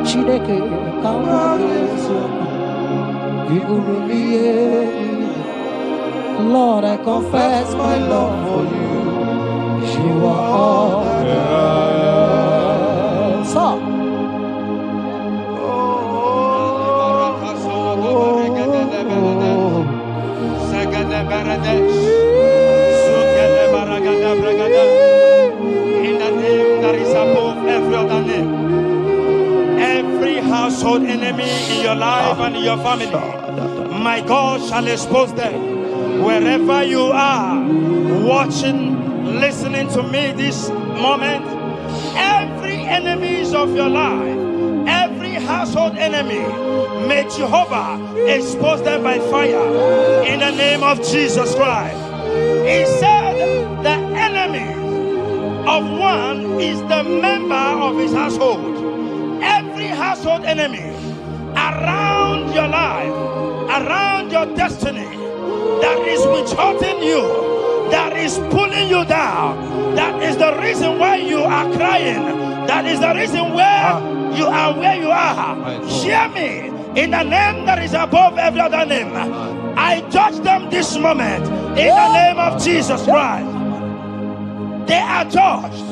Chineke igwa gezioku. Iburumiyenine. Lord, I confess my love for you. You are all that I am. So, in the name that is above every other name, every household enemy in your life and in your family, my God shall expose them. Wherever you are, watching, listening to me this moment, every enemies of your life, every household enemy, may Jehovah expose them by fire in the name of Jesus Christ. He said the enemy of one is the member of his household. Every household enemy around your life, around your destiny, that is withholding you, that is pulling you down, that is the reason why you are crying, that is the reason why you are where you are. Hear me. in the name that is above every other name. I judge them this moment in the name of Jesus Christ. They are judged.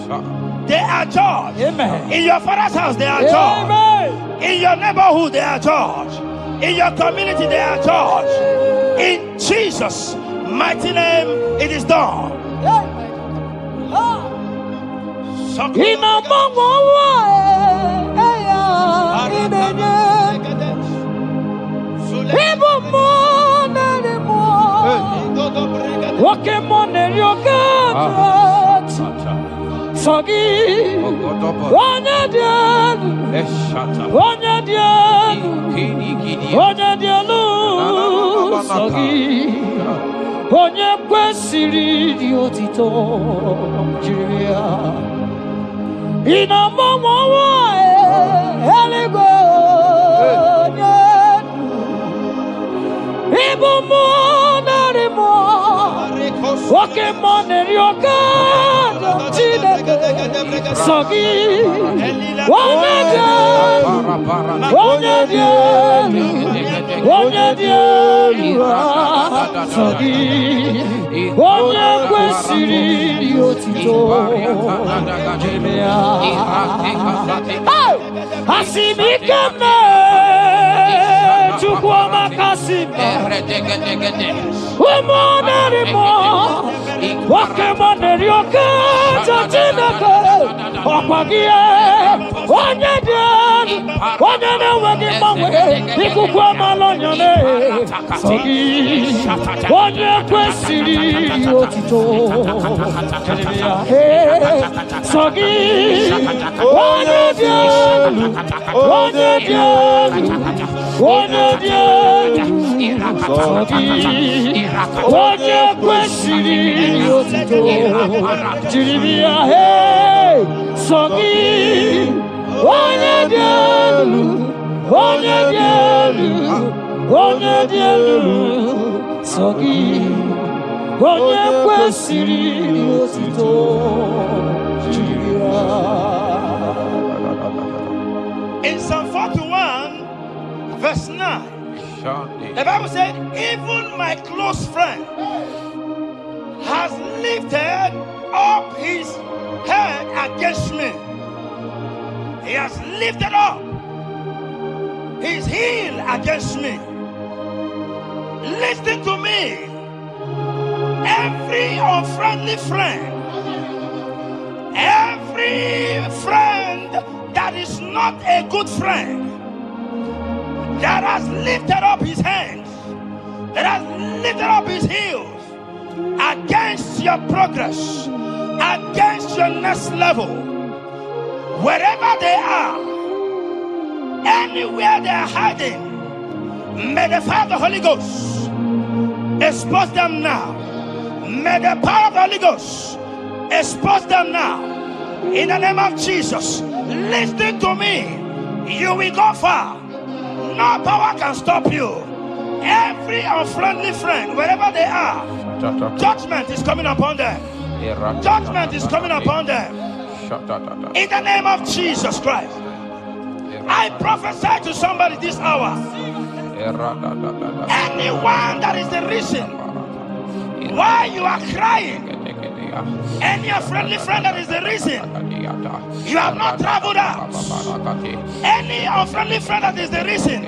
They are judged. Amen. In your father's house, they are judged. Amen. In your neighborhood, they are judged. In your community, they are judged. In Jesus' mighty name, it is done. Onye kwesịrị dị otito jiri ya ị na-agbanwe ọnwa eluigwe onye ịbụ mmụọ narị mmụọ oke mmụọ na-eri oke Chineke sọ gị onye dị elu onye dị elu onye dị elu sọ gị onye kwesịrị dị otito asị m ike m na-Chukwu ọmakasị m ụmụ narị mmụọ nwoke mmụọ na-eri oke Chineke ọkwa gị onye dị elu onye na-enweghị mgbanwe ikuku amala onye sọ gị onye kwesịrị otito sọ gị onye dị elu onye dị elu onye dị elu sọ gị onye kwesịrị otito jiri ya sọ gị onye dị elu onye dị elu onye dị elu sọ gị onye kwesịrị otito jiri ya. In Psalm 41 verse 9, the Bible said, even my close friend has lifted up his head against me. He has lifted up his heel against me. Listen to me. Every unfriendly friend, every friend that is not a good friend, that has lifted up his hands, that has lifted up his heels against your progress, against your next level, wherever they are, anywhere they are hiding, may the fire of the Holy Ghost expose them now. May the power of the Holy Ghost expose them now. In the name of Jesus, listen to me. You will go far. No power can stop you. Every unfriendly friend, wherever they are, judgment is coming upon them. Judgment is coming upon them. In the name of Jesus Christ, I prophesy to somebody this hour. Anyone that is the reason why you are crying, any unfriendly friend that is the reason you have not traveled out, any unfriendly friend that is the reason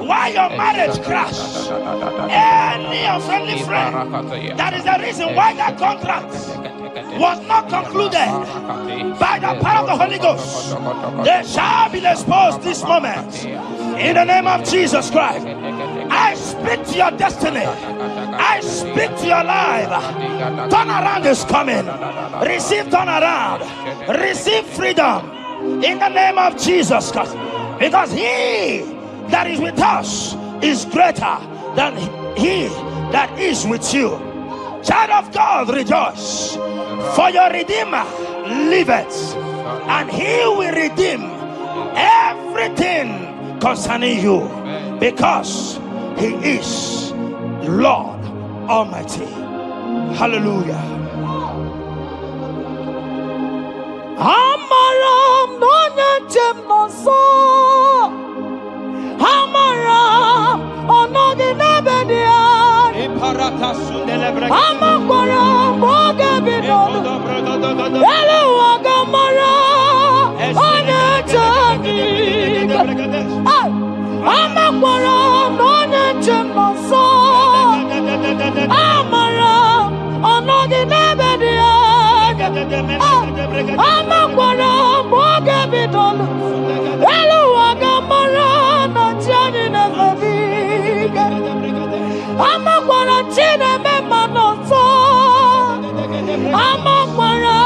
why your marriage crashed, any unfriendly friend that is the reason why that contract was not concluded, by the power of the Holy Ghost, they shall be exposed this moment. In the name of Jesus Christ, I speak to your destiny. I speak to your life. Turnaround is coming. Receive turnaround. Receive freedom. In the name of Jesus Christ. Because he that is with us is greater than he that is with you. Child of God, rejoice. For your Redeemer liveth, and he will redeem everything concerning you, because he is Lord Almighty. Hallelujah. Amaram no nyetem no so. Amaram Amakwara moga bidolo Elu wagamara Onye chani Amakwara Onye chenoso Amara Onogi nebedia Amakwara moga bidolo Elu wagamara Na chani nebedia Amakwara chine memanoso Amakwara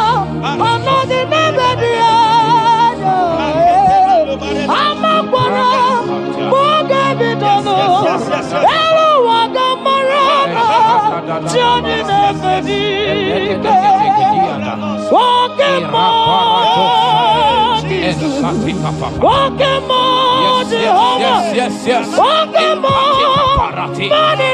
Onogi nebedia Amakwara moga bidolo Elu wagamara Johnny nebedia Walking more, Jehovah. Yes. Walking more, money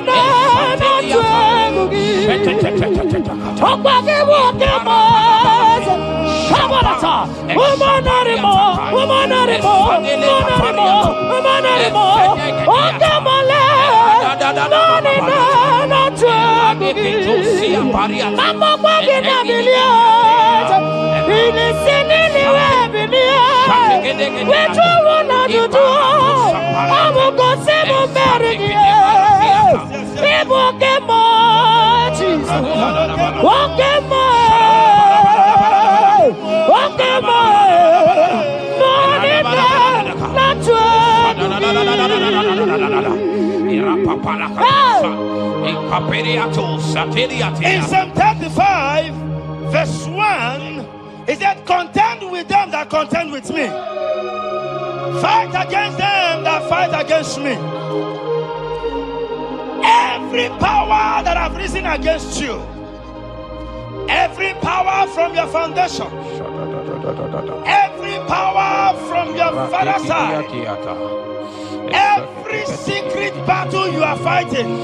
In Psalm 35, verse 1, it said, contend with them that contend with me. Fight against them that fight against me. Every power that have risen against you, every power from your foundation, every power from your father's side, every secret battle you are fighting,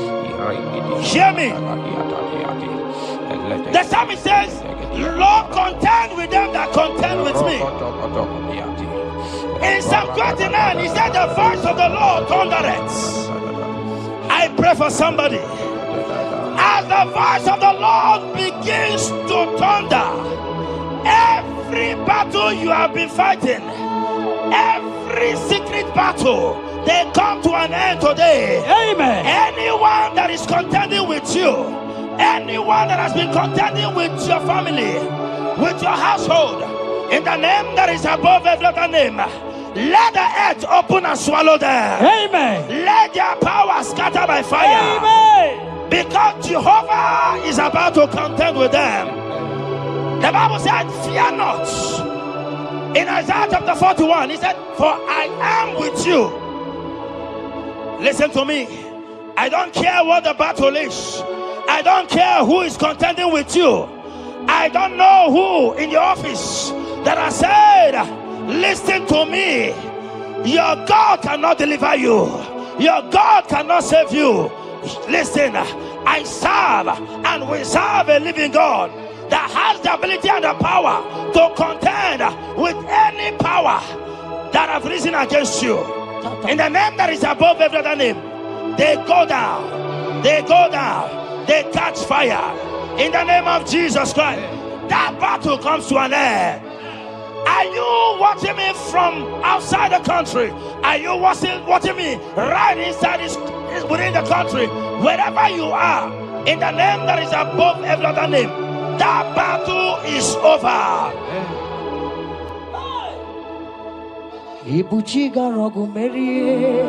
hear me. The psalmist says, Lord, contend with them that contend with me. In Psalm 29, he said, the voice of the Lord thundereth. I pray for somebody. As the voice of the Lord begins to thunder, every battle you have been fighting, every secret battle, they come to an end today. Amen. Anyone that is contending with you, anyone that has been contending with your family, with your household, in the name that is above every other name, let the earth open and swallow them. Amen. Let their power scatter by fire. Amen. Because Jehovah is about to contend with them. The Bible said, fear not. In Isaiah chapter 41, he said, for I am with you. Listen to me. I don't care what the battle is. I don't care who is contending with you. I don't know who in your office that has said, listen to me. Your God cannot deliver you. Your God cannot save you. Listen, I serve and we serve a living God that has the ability and the power to contend with any power that have risen against you. In the name that is above every other name, they go down. They go down. They catch fire. In the name of Jesus Christ, that battle comes to an end. Are you watching me from outside the country? Are you watching me right inside within the country? Wherever you are, in the name that is above every other name, that battle is over. Ibuchiga rogu merie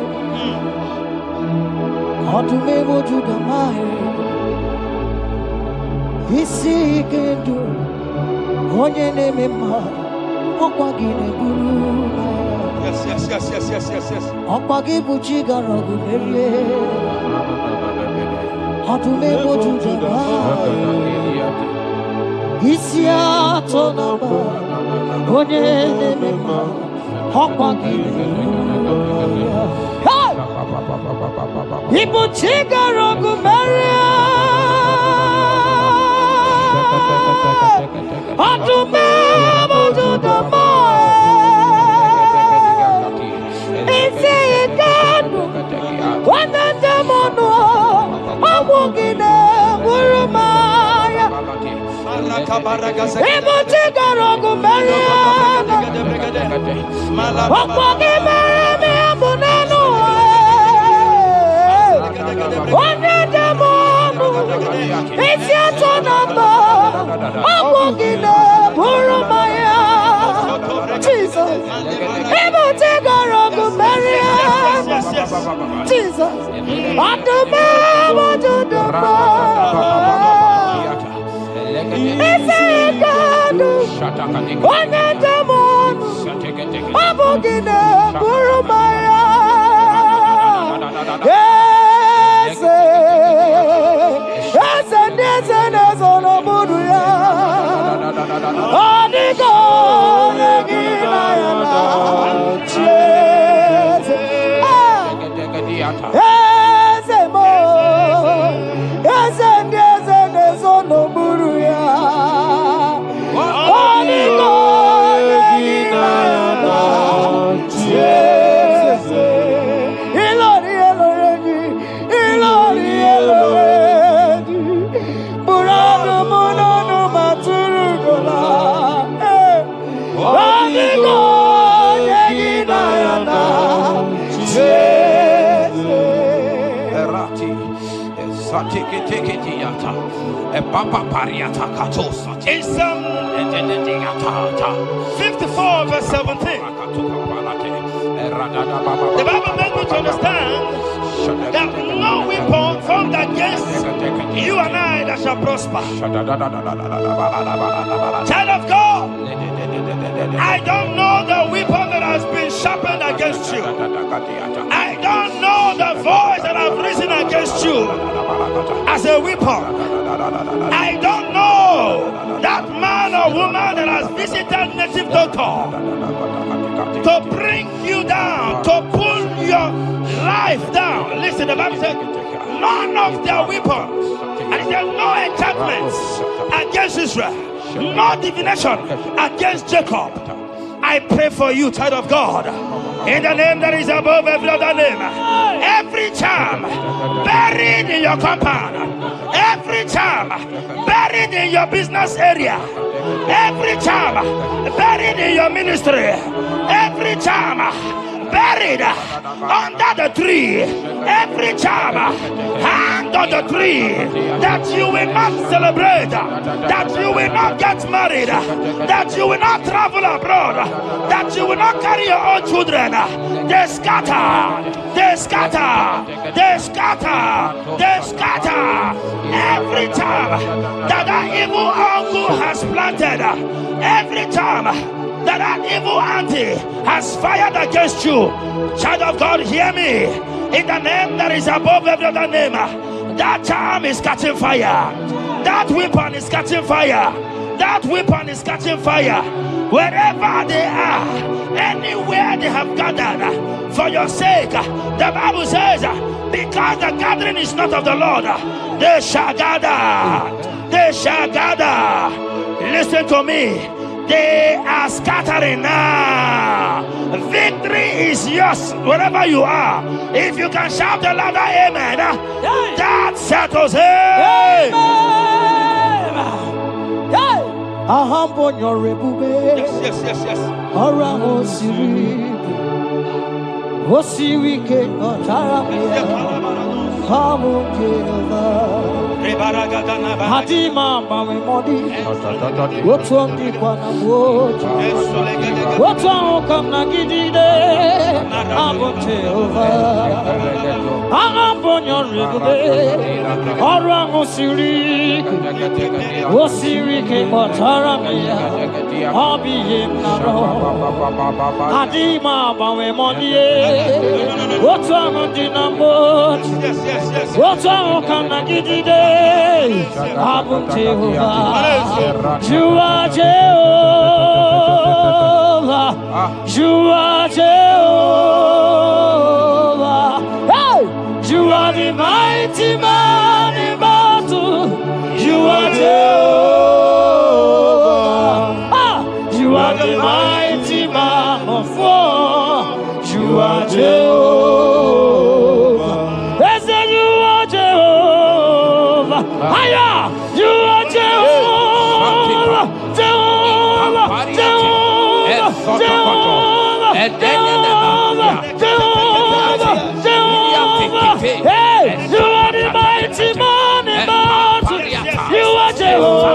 Otume wojuda mahe Isi ikendu Onye nemema Okwa gine guru. Yes. Okwa gibuchiga rogu merie Otume wojuda mahe Isi atonaba Onye nemema People chiga rogu maria Atume mojuda mae Isi ikanu Wananda mono Amugine Jesus, In Psalm 54 verse 17, the Bible makes me to understand that no weapon formed against you and I that shall prosper. Child of God, I don't know the weapon that has been sharpened against you. I don't know the voice that has risen against you as a weapon. I don't know that man or woman that has visited native doctor to bring you down, to pull your life down. Listen, the Bible said none of their weapons, and it says no enchantments against Israel, no divination against Jacob. I pray for you, child of God, in the name that is above every other name. Every charm buried in your compound, every charm buried in your business area, every charm buried in your ministry, every charm buried under the tree, every charm hang on the tree, that you will not celebrate, that you will not get married, that you will not travel abroad, that you will not carry your own children. They scatter, they scatter, they scatter, they scatter. Every time that evil uncle has planted, every time that evil auntie has fired against you, child of God, hear me. In the name that is above every other name, that charm is catching fire. That weapon is catching fire. That weapon is catching fire. Wherever they are, anywhere they have gathered for your sake, the Bible says, because the gathering is not of the Lord, they shall gather. They shall gather. Listen to me. They are scattering now. Victory is yours wherever you are. If you can shout a louder amen, that settles it. Yes. Hadima mami modi, wotundi kwa na wotu, wotu kamna gidide, abote over, agambonyo rigube, orango siri, wosiri ke motaramia, abi yemnaro, hadima mami modi, wotu amundi na wotu, wotu kamna gidide. Abum Jehovah, you are Jehovah, you are Jehovah. Hey, you are the mighty man in battle. You are Jehovah. You are the mighty man of war. You are Jehovah. They say you are Jehovah. Aya, you are Jehovah. Hey, you are the mighty man in battle. You are Jehovah.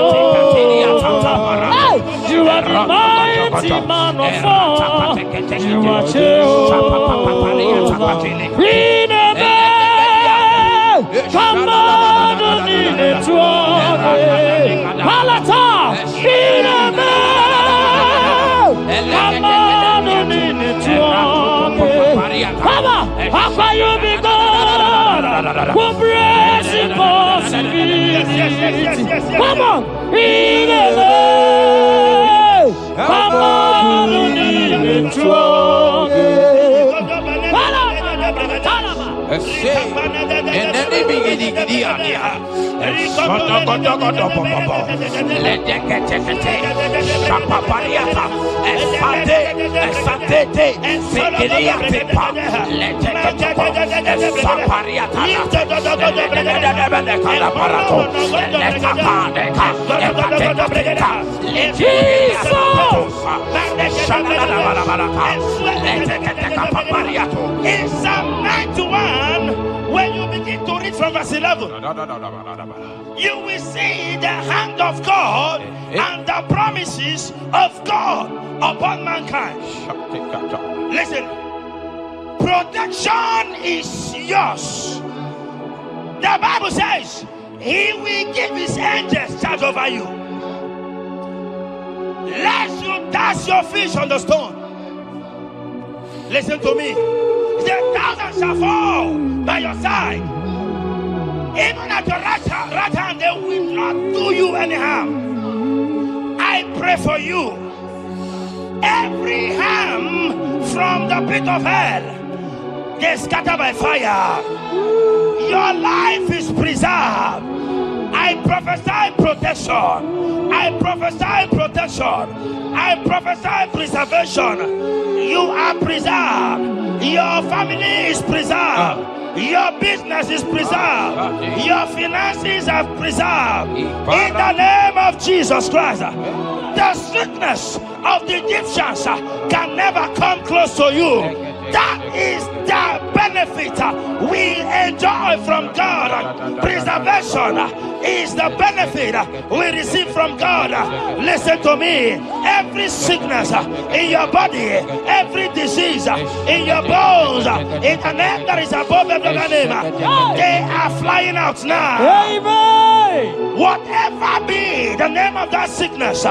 Hey, you are the mighty man of war. You are Jehovah. In a come on, in the throne. Palata, in a come on, in the throne. Papa, how can you be God? Who breaks impossibility? Come on, in a come on, in the throne. And then they begin to get in Psalm 91, when you begin to read from verse 11, you will see the hand of God and the promises of God upon mankind. Listen, protection is yours. The Bible says He will give His angels charge over you, lest you dash your fish on the stone. Listen to me. The thousands shall fall by your side, even at your right hand, they will not do you any harm. I pray for you. Every harm from the pit of hell, they scatter by fire. Your life is preserved. I prophesy protection. I prophesy protection. I prophesy preservation. You are preserved. Your family is preserved. Your business is preserved. Your finances are preserved. In the name of Jesus Christ. The sickness of the Egyptians can never come close to you. That is the benefit we enjoy from God. Preservation is the benefit we receive from God. Listen to me. Every sickness in your body, every disease in your bones, in the name that is above every name, they are flying out now. Amen. Whatever be the name of that sickness,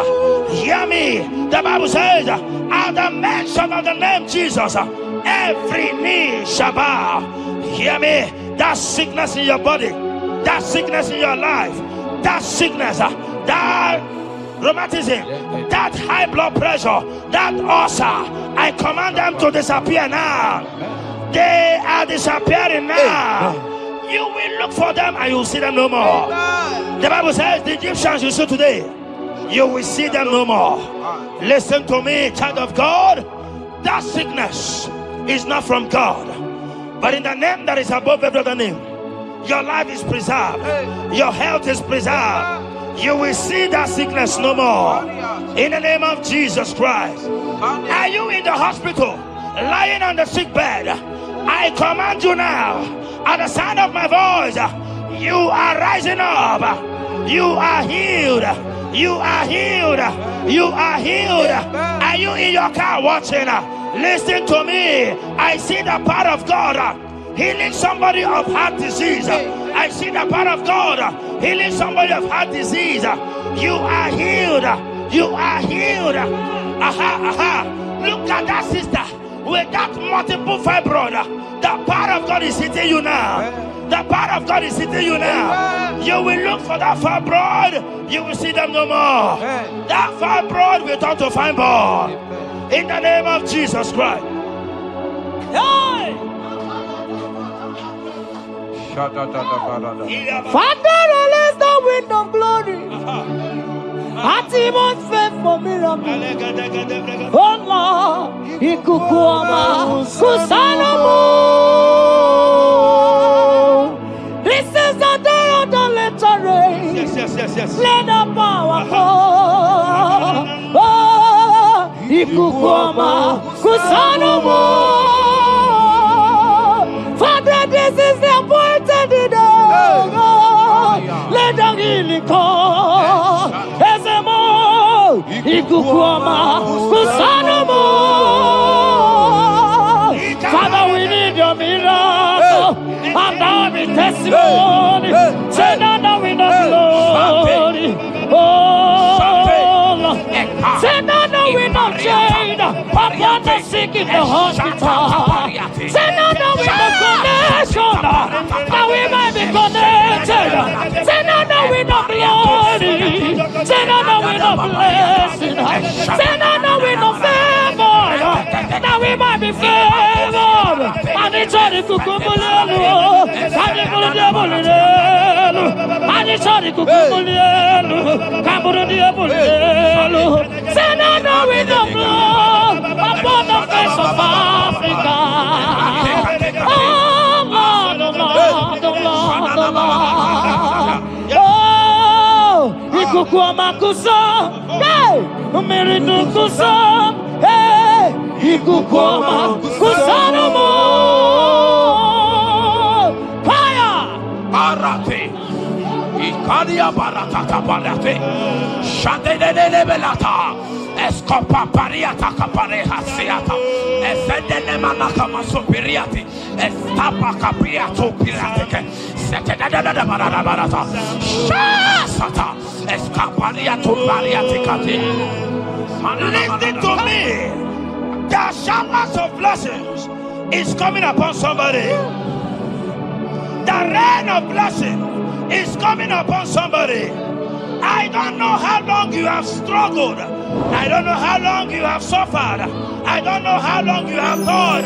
hear me. The Bible says, at the mention of the name Jesus, every knee shall bow. Hear me. That sickness in your body, that sickness in your life, that sickness, that rheumatism, that high blood pressure, that ulcer, I command them to disappear now. They are disappearing now. You will look for them and you will see them no more. The Bible says the Egyptians you see today, you will see them no more. Listen to me, child of God. That sickness is not from God, but in the name that is above every other name, your life is preserved. Your health is preserved. You will see that sickness no more. In the name of Jesus Christ. Are you in the hospital, lying on the sick bed? I command you now, at the sound of my voice, you are rising up. You are healed. You are healed. You are healed. Are you in your car watching? Listen to me. I see the power of God healing somebody of heart disease. I see the power of God healing somebody of heart disease. You are healed. You are healed. Look at that sister with that multiple fibroid. The power of God is hitting you now. The power of God is hitting you now. You will look for that fibroid. You will see them no more. That fibroid will turn to fibroid. In the name of Jesus Christ. Hey! Father, release the wind of glory. Atmosphere for miracle. Oh Lord, Ikukuama, Kusanomo. This is the day of the letter rain. Yes. Let the power come. Oh, Ikukuama, Kusanomo. Father, this is the Mimiko, Ezemo, Ikukuoma, Kusanomo. Father, we need your miracle, and now we testimony. Say now we know glory. Oh, Lord. Say now we know shade upon the sick in the hospital. Say now we know connection, that we might be connected. Say now we know glory. Say now we know blessing. Say now we know favor, that we might be favored. And it's all the kukumulelu, and the bullet, and it's all the kukumulelu, Kaburu. Say now we know blood upon the face of Africa. Oh Lord, oh Lord, oh Lord, oh Lord. Oh, Ikukuama kuso, hey, Umiridu kuso, hey, Ikukuama kusanomo. Fire! Arate. Ikadia baratata barate. Shadene belata. Escopa pariata capareha seata. Efendene manaka masopiriati. Estapa capriato pirateke. Setedada barata. Shasata. Escapariato bariaticati. Listen to me. The showers of blessings is coming upon somebody. The rain of blessing is coming upon somebody. I don't know how long you have struggled. I don't know how long you have suffered. I don't know how long you have thought.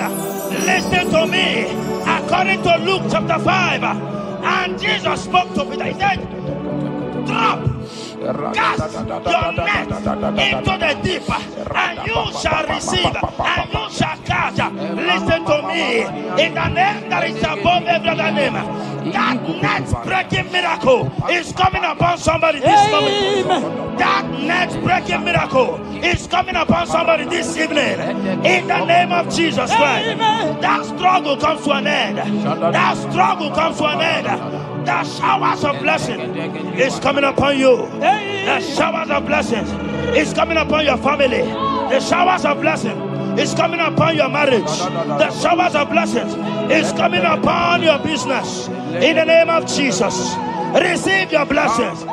Listen to me. According to Luke chapter 5, and Jesus spoke to Peter. He said, drop, cast your net into the deep, and you shall receive, and you shall catch. Listen to me. In the name that is above every other name, that net breaking miracle is coming upon somebody this moment. That net breaking miracle is coming upon somebody this evening. In the name of Jesus Christ. That struggle comes to an end. That struggle comes to an end. The showers of blessing is coming upon you. The showers of blessings is coming upon your family. The showers of blessing is coming upon your marriage. The showers of blessings is coming upon your business. In the name of Jesus, receive your blessings.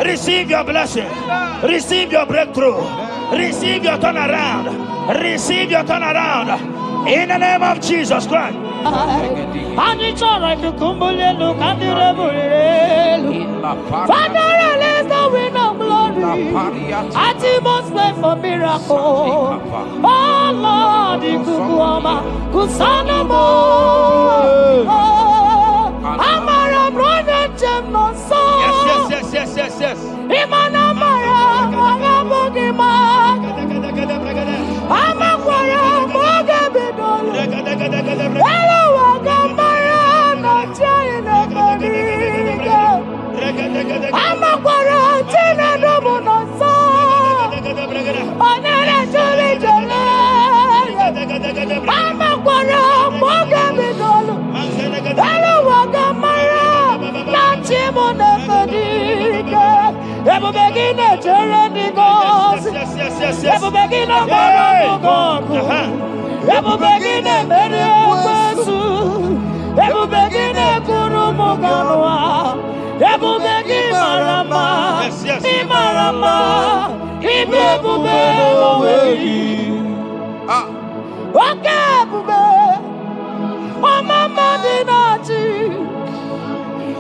Receive your blessings. Receive your breakthrough. Receive your turnaround. Receive your turnaround. In the name of Jesus Christ. And it's all right to kumbulelu kandirabulelu. Father, release the wind of glory. At the most pray for miracle. Oh Lord, Ikukuama, Kusanamo. Amara brother Jemno so. Yes. Imana Mara, Magabogima. Amakwara, Mogabidol. Hello, Wagamara, not China, Moniga. Amakwara, Tina Domono so. Onera Jolly Jolly. Amakwara, Mogabidol. Hello, Wagamara, not Chimona Moniga. Ever begin a journey goes. Ever begin a God. Ever begin a Mediasu. Ever begin a Kurumoganoa. Ever begin Marama. Imarama. Ibebu Okay, Bube. Oh, Mama Dinati.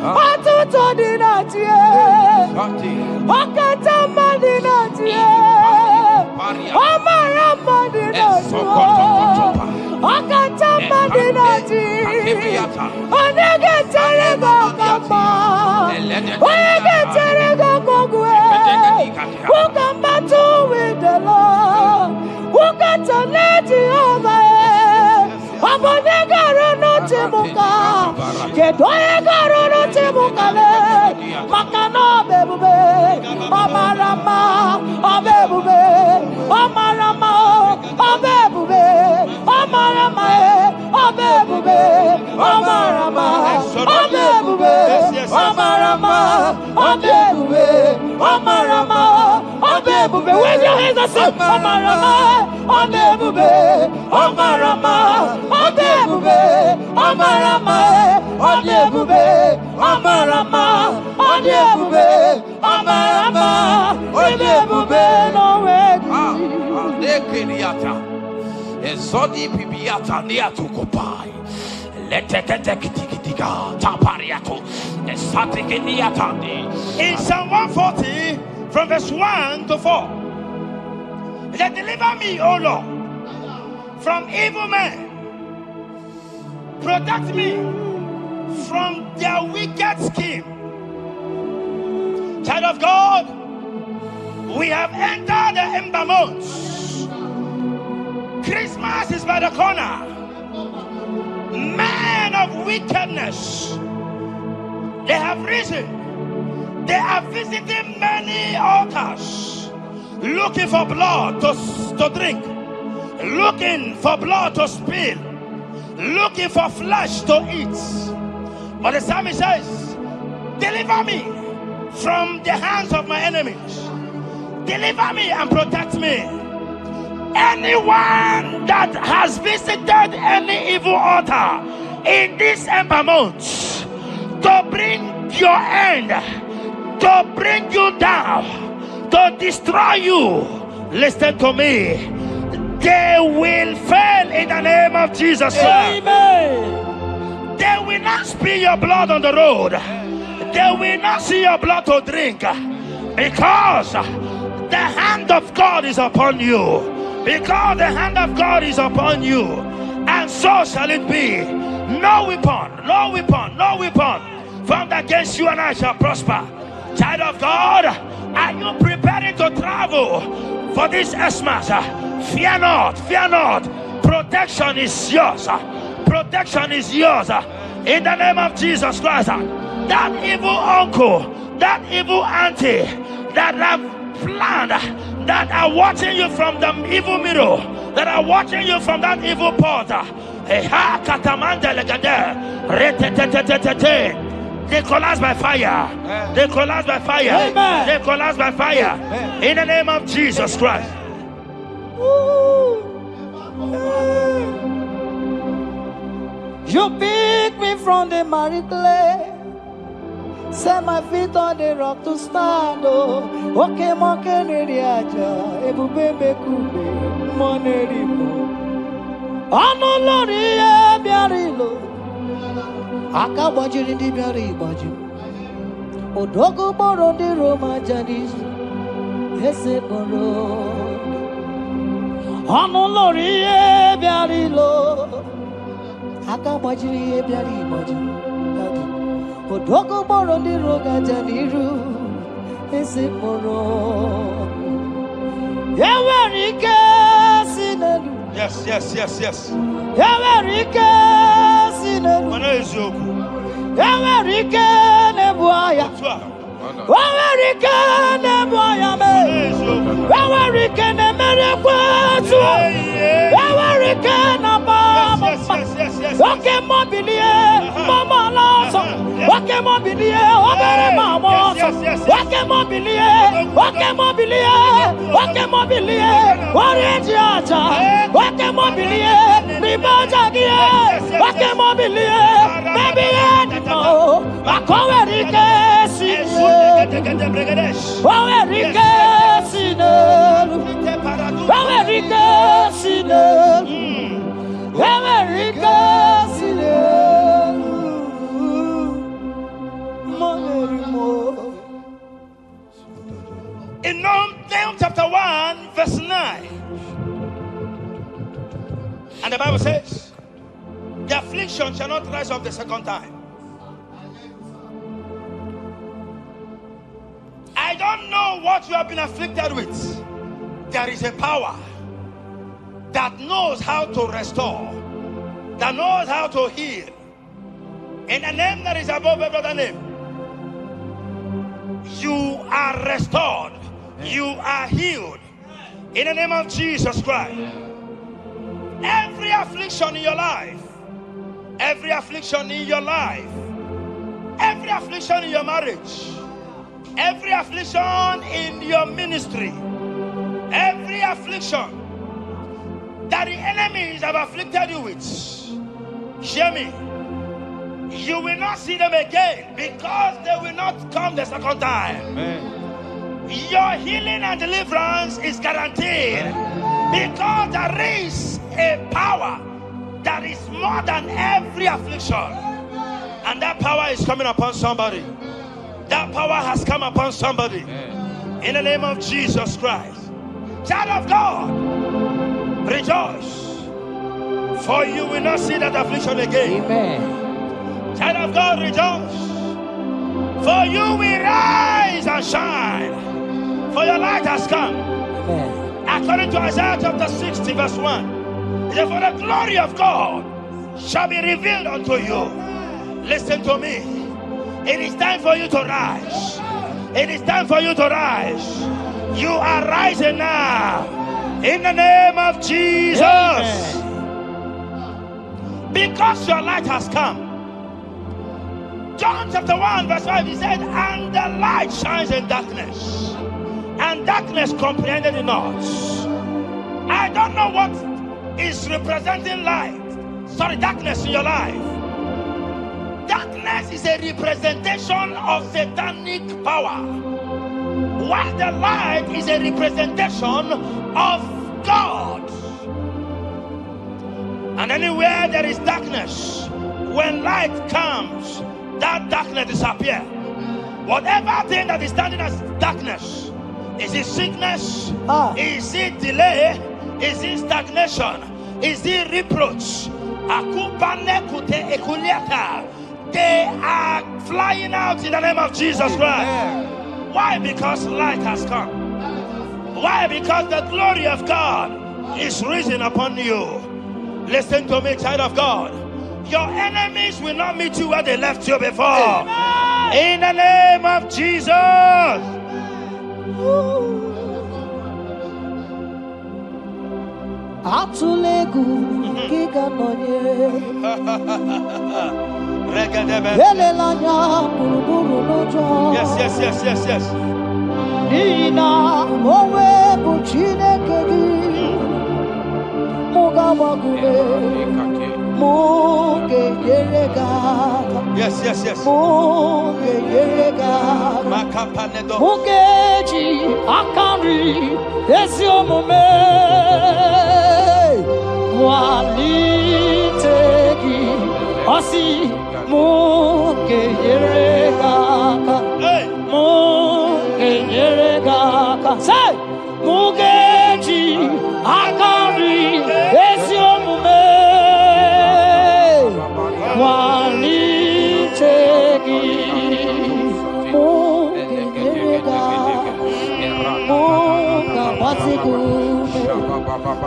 Atuto Dinati. Okatama Dinati. Omarama Dinati. Okatama Dinati. Onegeterego Kapa. Onegeterego Kogwe. Who can battle with the Lord? Who can turn Jehovah? Abonegaro no Timuka. Kedoegaro no Timukale. Makano bebube. Omarama. Obebube. Omarama. Obebube. Omarama. Obebube. Omarama. Obebube. Omarama. Obebube. Ọkasị ọmarama ọ dị ebube ọmarama ọ dị ebube ọmarama ọ dị ebube ọmarama ọ dị ebube ọmarama ọ dị ebube n'onwe Lekeriata Ezodi Bibiata Niatukopai Leteketekitikitika Tapariato Esatikiniatandi. In Psalm 140, from verse 1 to 4, that deliver me, O Lord, from evil men. Protect me from their wicked scheme. Child of God, we have entered the ember months. Christmas is by the corner. Men of wickedness, they have risen. They are visiting many altars, looking for blood to drink, looking for blood to spill, looking for flesh to eat. But the psalmist says, deliver me from the hands of my enemies. Deliver me and protect me. Anyone that has visited any evil altar in this ember month to bring your end, to bring you down, to destroy you, listen to me, they will fail in the name of Jesus. Amen. They will not spill your blood on the road. They will not see your blood to drink, because the hand of God is upon you. Because the hand of God is upon you, and so shall it be. No weapon formed against you and I shall prosper. Child of God, are you preparing to travel for this Xmas? Fear not. Protection is yours. Protection is yours. In the name of Jesus Christ. That evil uncle, that evil auntie that have planned, that are watching you from the evil mirror, that are watching you from that evil portal, they collapse by fire. They collapse by fire. Amen. They collapse by fire. In the name of Jesus Christ. You pick me from the miry clay, set my feet on the rock to stand. Oh, okay, moke neriaja, ebube bekube, monerimo. Ano lori e biarilo, aka bajiri di biari baju. Odogo boro di Roma jadis, ese boro. Ano lori e biarilo, aka bajiri e biari baju. Odogo boro di roga janiru, ese boro. Yawarike sinelu. Yes. Yawarike sinelu. Yawarike nebuaya. Yawarike nebuaya me. Yawarike nemerekwetu. Yawarike nabama. Wake mobilie, mama loso. Wake mobilie, obere mama. Wake mobilie, oreji aja. Wake mobilie, ribajagie. Wake mobilie, baby edito. Akowerike sine. Owerike sine. Owerike sine. Owerike sine. In Nahum chapter 1, verse 9, and the Bible says, the affliction shall not rise up the second time. I don't know what you have been afflicted with. There is a power that knows how to restore, that knows how to heal. In the name that is above every other name, you are restored. You are healed. In the name of Jesus Christ. Every affliction in your life, every affliction in your life, every affliction in your marriage, every affliction in your ministry, Every affliction that the enemies have afflicted you with, hear me, you will not see them again because they will not come the second time. Amen. Your healing and deliverance is guaranteed because there is a power that is more than every affliction, and that power is coming upon somebody. That power has come upon somebody. In the name of Jesus Christ. Child of God, rejoice, for you will not see that affliction again. Amen. Child of God, rejoice, for you will rise and shine, for your light has come. Amen. According to Isaiah chapter 60 verse 1, it says, for the glory of God shall be revealed unto you. Listen to me. It is time for you to rise. It is time for you to rise. You are rising now. In the name of Jesus. Amen. Because your light has come. John chapter 1 verse 5, he said, and the light shines in darkness, and darkness comprehended it not. I don't know what is representing light. Sorry, darkness in your life. Darkness is a representation of satanic power, while the light is a representation of God. And anywhere there is darkness, when light comes, that darkness disappears. Whatever thing that is standing as darkness, is it sickness? Is it delay? Is it stagnation? Is it reproach? They are flying out in the name of Jesus Christ. Why? Because light has come. Why? Because the glory of God is risen upon you. Listen to me, child of God. Your enemies will not meet you where they left you before. Amen. In the name of Jesus. Yes. Yes. Mugeji akari esiomume walitegi osi mugeyeregaka say mugeji akari esiomume walitegi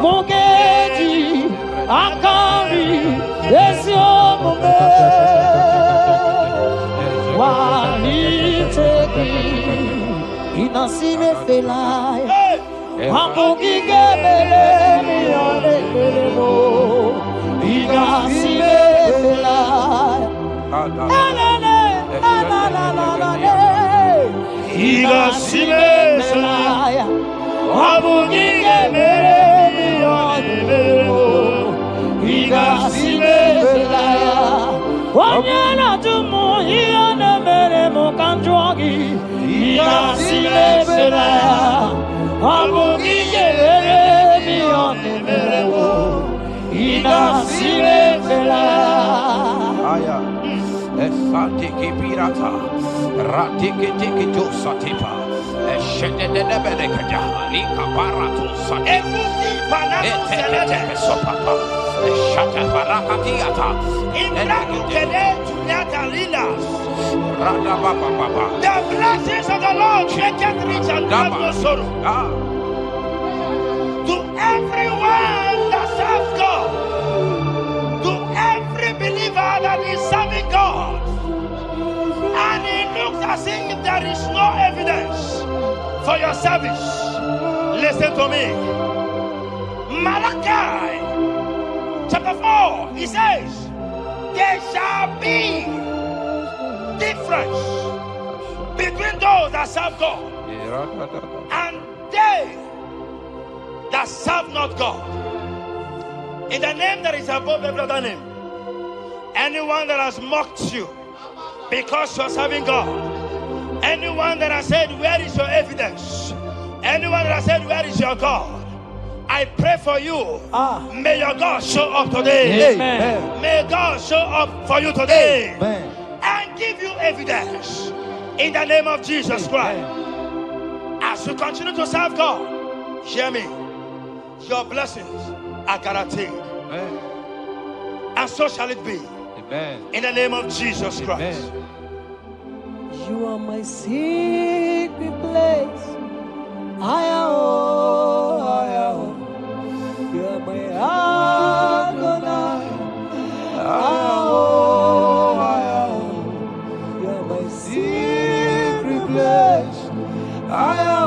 Mugeji akari esiomume walitegi inasime felai wambugige melemi olelelo inasime felai Inasime felai wambugige melemi olelelo inasime felai Wanyana tumu hiane mere mukanjwagi inasime felaya wambugige melemi olelelo inasime felaya Esatiki pirata, ratiki tiki tu satipa, eshendene benekada, lika paratu satipa, ete sopapa, eshata barakatiata, Imbraku kele tunyata lilas. rada baba. The blessings of the Lord make it rich and add no sorrow. To everyone that serves God, to every believer that is serving God, and it looks as if there is no evidence for your service, listen to me. Malachi chapter 4, he says, there shall be difference between those that serve God and they that serve not God. In the name that is above every other name. Anyone that has mocked you because you are serving God. Anyone that has said, where is your evidence? Anyone that has said, where is your God? I pray for you. May your God show up today. Amen. May God show up for you today. Amen. And give you evidence in the name of Jesus Christ. As you continue to serve God, hear me. Your blessings are guaranteed. Amen. And so shall it be. Amen. In the name of Jesus Christ. Amen. You are my secret place. I am. You are my Adonai. I am. You are my secret place. I am.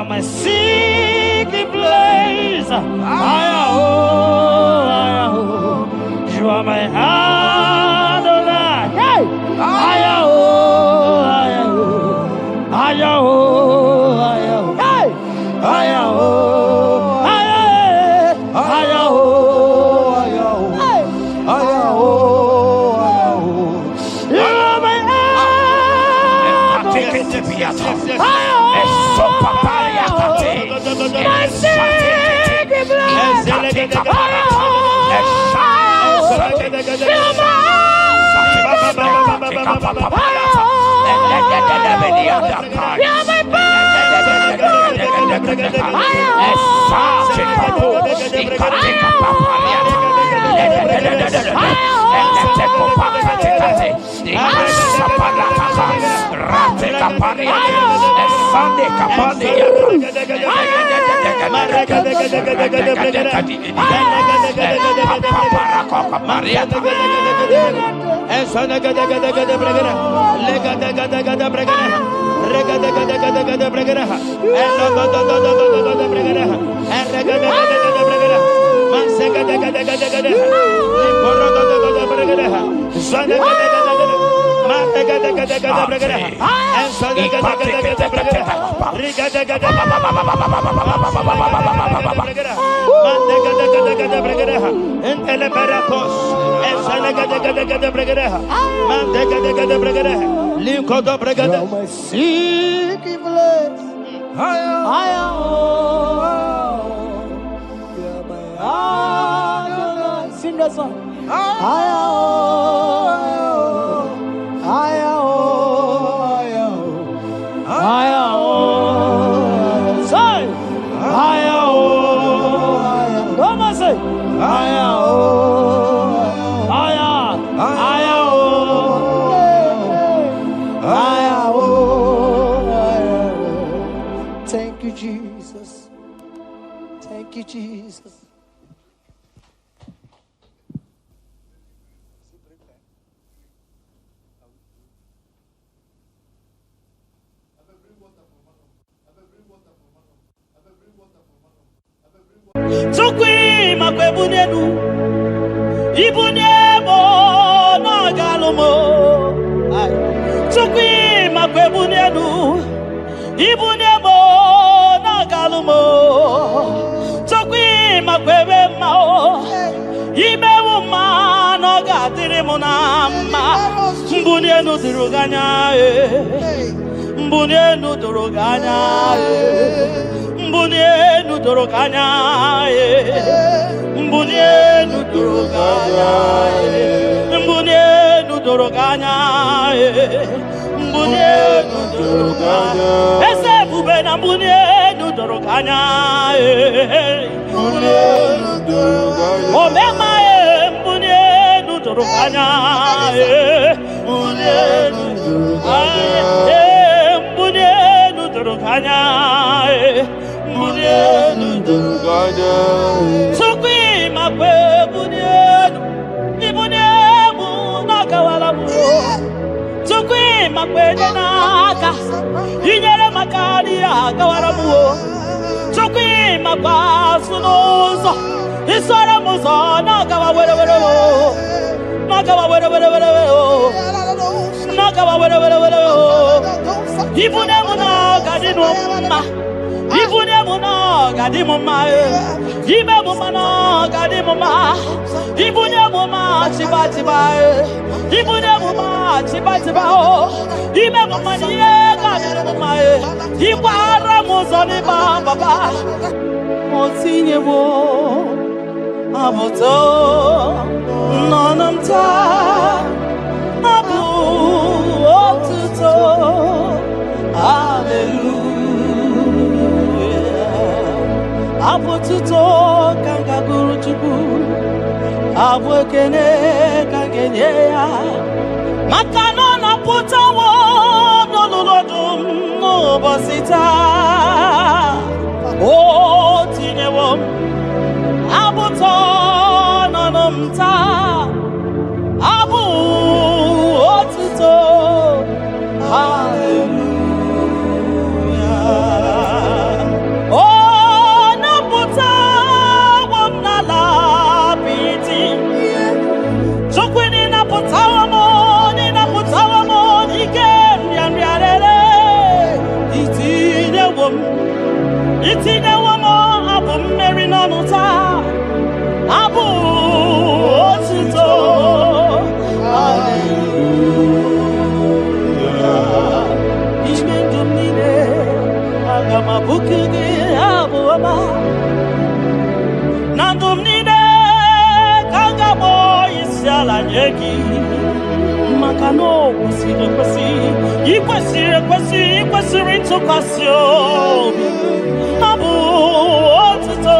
My secret place, you are my Adonai. Hey, Sing that song. Thank you, Jesus. Thank you, Jesus. Tukwi makwebunenu ibunemo na galumo. Tukwi makwebunenu ibunemo na galumo. Tukwi makwebemao imewu ma no gatiri munama. Mbunenu duruganya mbunenu duruganya mbunenu duruganya mbunenu duruganya mbunenu duruganya mbunenu duruganya ese bube na mbunenu duruganya mbunenu duruganya omema mbunenu duruganya mbunenu duruganya mbunenu duruganya mbunenu duruganya sukwi makwe mbunenu ibunemu nakawala mu sunozo isara muzo nagawa were ibune muna gadino ma ibune muna gadimo ma ibe muna gadimo ma ibune muna chibatiba ibune muna chibatiba o ibe muna ye gadimo ma ibara muzoni baba motinye wo abuto nonamta abu otuto hallelujah abu tuto kanga guru chubu abu kene kangenye ya makano na putawo nolulodum no bosita o tinyewo abuto nonamta abu otuto hallelujah oh nabuta wamnala piti chokwini nabuta wamo nikem yamyarele itine wamo abu mmeri nonuta abu otuto hallelujah ishmendumine agama bukugi abu ama nandumnine kangabo isiala nyeki makano ikwesiri ntụkwasị abu otuto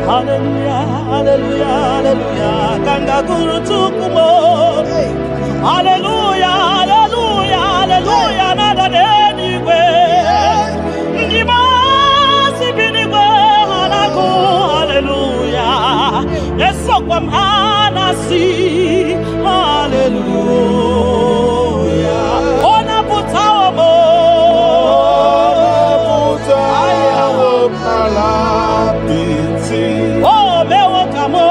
hallelujah hallelujah hallelujah kanga guru tukumo hallelujah hallelujah hallelujah nada denigwe ndima sibinigwe hanaku hallelujah yesokwam anasi hallelujah ona putawo mo oh mewo kamo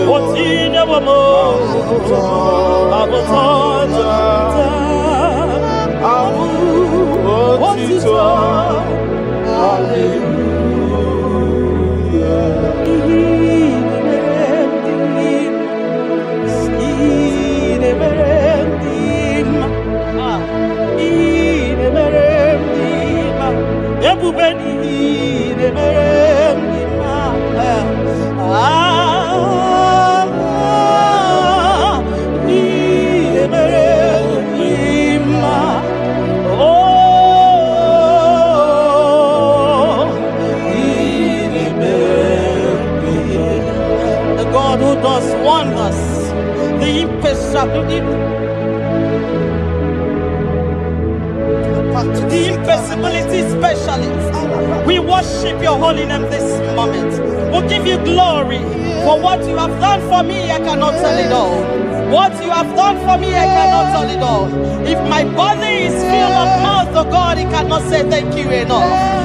otine womo abutoja abu otito the God who does wonders, the impossibility specialist. We worship your holy name this moment. We'll give you glory for what you have done for me. I cannot tell it all. What you have done for me, I cannot tell it all. If my body is filled of mouth of God, it cannot say thank you enough.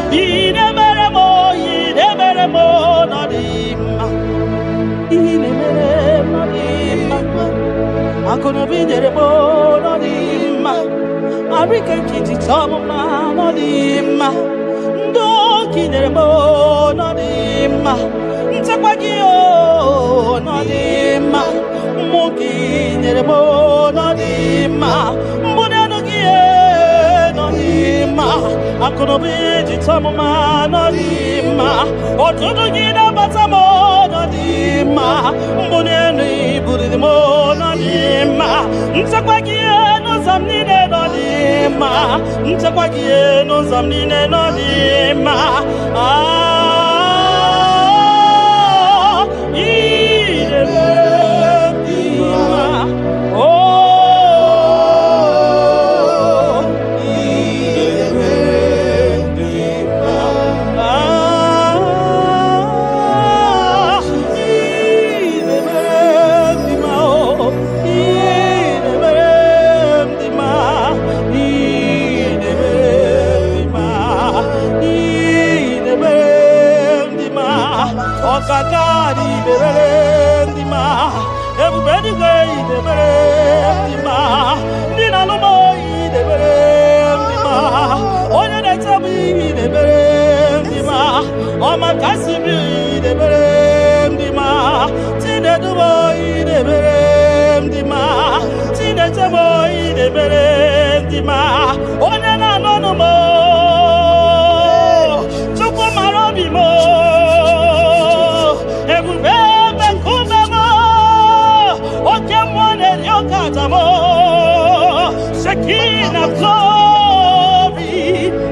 I'm gonna be there, Arika kiti tama no dima, doki neremo no dima, ntakwagio no dima, moki neremo no dima, mbunenugie no dima, akonobi tama no dima, otudugina batamo no dima, mbunenu buridimo no dima, ntakwagio no zamnine no dima, ntakwagie no zamnine no dima. Shekinah glory,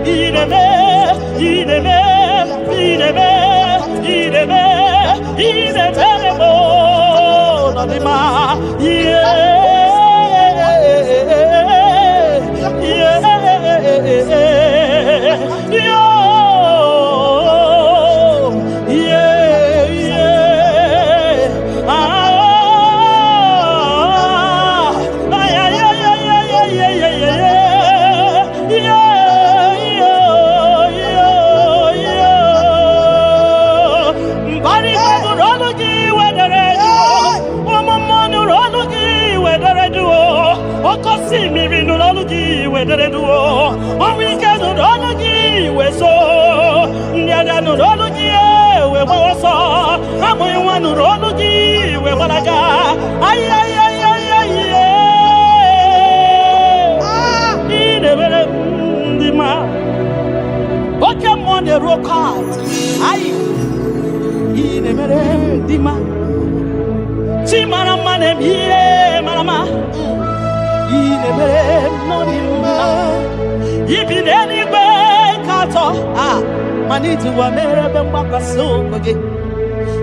Ideme,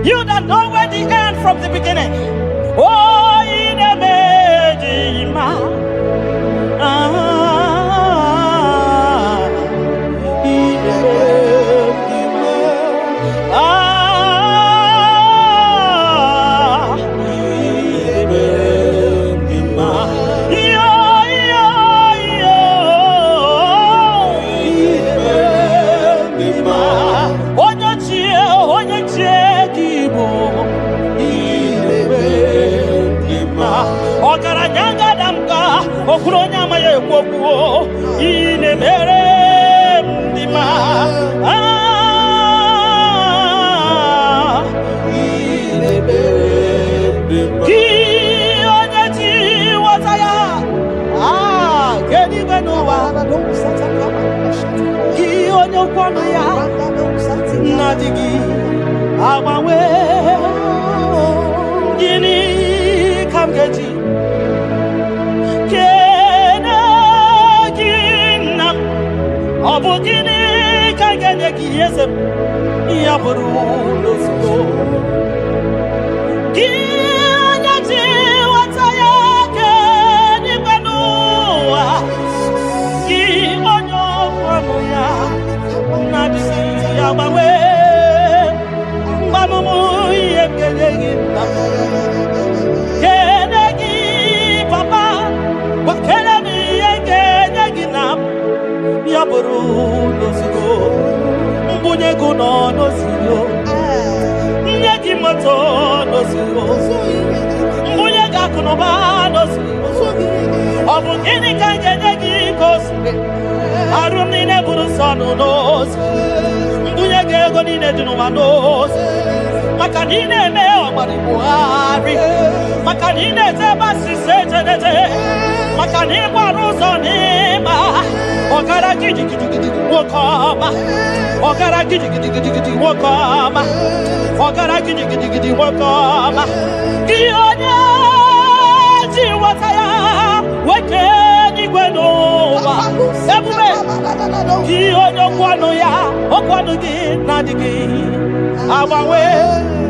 You that know where the end from the beginning. Oh,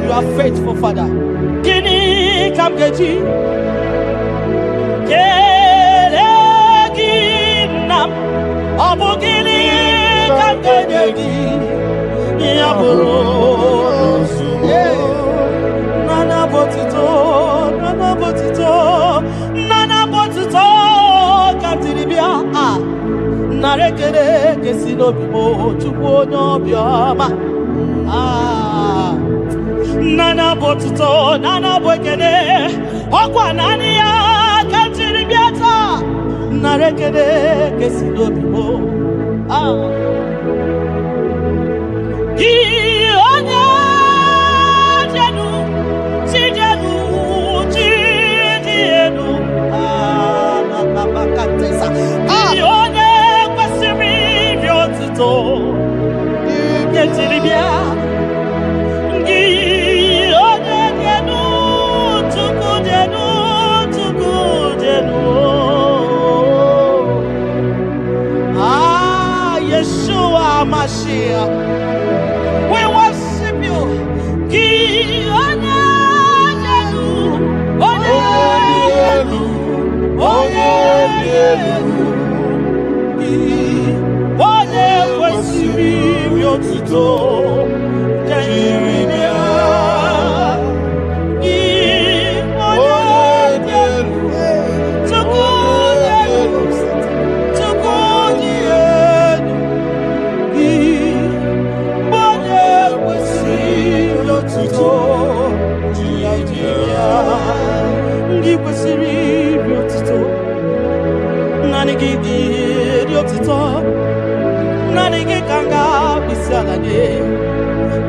you are faithful, Father. Kini kamgeji, keleginam, obugini kamgeji, yaburo, nana botito, katiribia, narekere kesinobibo, chukwonyo bioma. Nana botuto, nana boekene, okwa nani ya kantiri biata, narekene kesido bibo. Ionye jenu, chidienu, bakatesa. Ionye kwasiri biotuto, kantiri biata. Tuku denu. onye kwesịrị iri otuto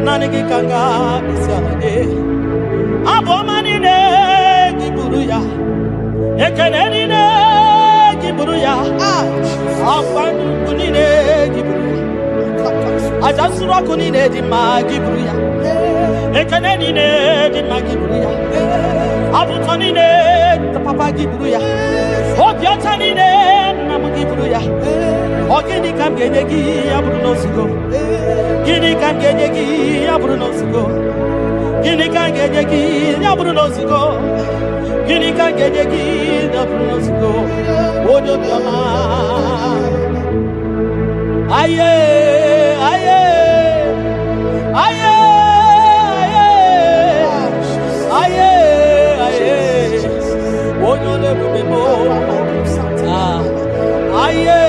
Nanigi kanga bisalade abomani ne giburuya ekeneni ne giburuya afanu kunine giburuya ajasura kunine di magiburuya ekeneni ne di magiburuya abutoni ne papa giburuya obiotani ne namugiburuya ogini kamgenegi aburuno sigo gini kamgenegi aburuno sigo gini kamgenegi aburuno sigo gini kamgenegi aburuno sigo odo bioma aye aye aye aye aye odo le bebo aye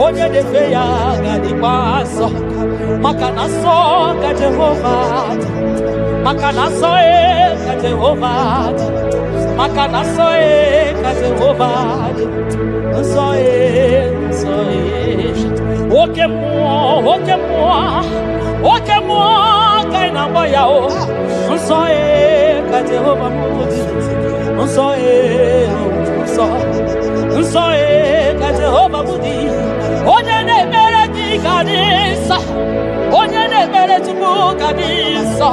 onye de feya gadi paso makanaso ka Jehovah makanaso ka Jehovah makanaso ka Jehovah so oke mo kaina boya o so ka Jehovah so ka Jehovah mudi onye na-emere gị gadisa onye na-emere Chukwu gadisa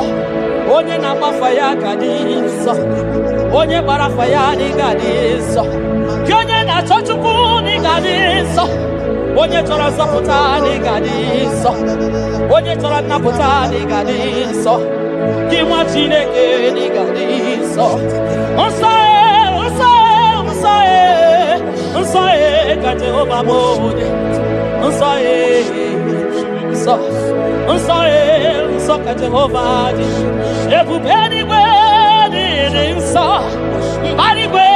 onye na-agbafa ya gadisa onye gbara afa ya dị gadisa gị onye na-achọ Chukwu dị gadisa onye chọrọ nzọpụta dị gadisa onye chọrọ nnapụta dị gadisa gị nwa Chineke dị gadisa nsọ ka Jehovah mode nsọ ka Jehovah dị ebube eluigwe dị nsọ mbarigwe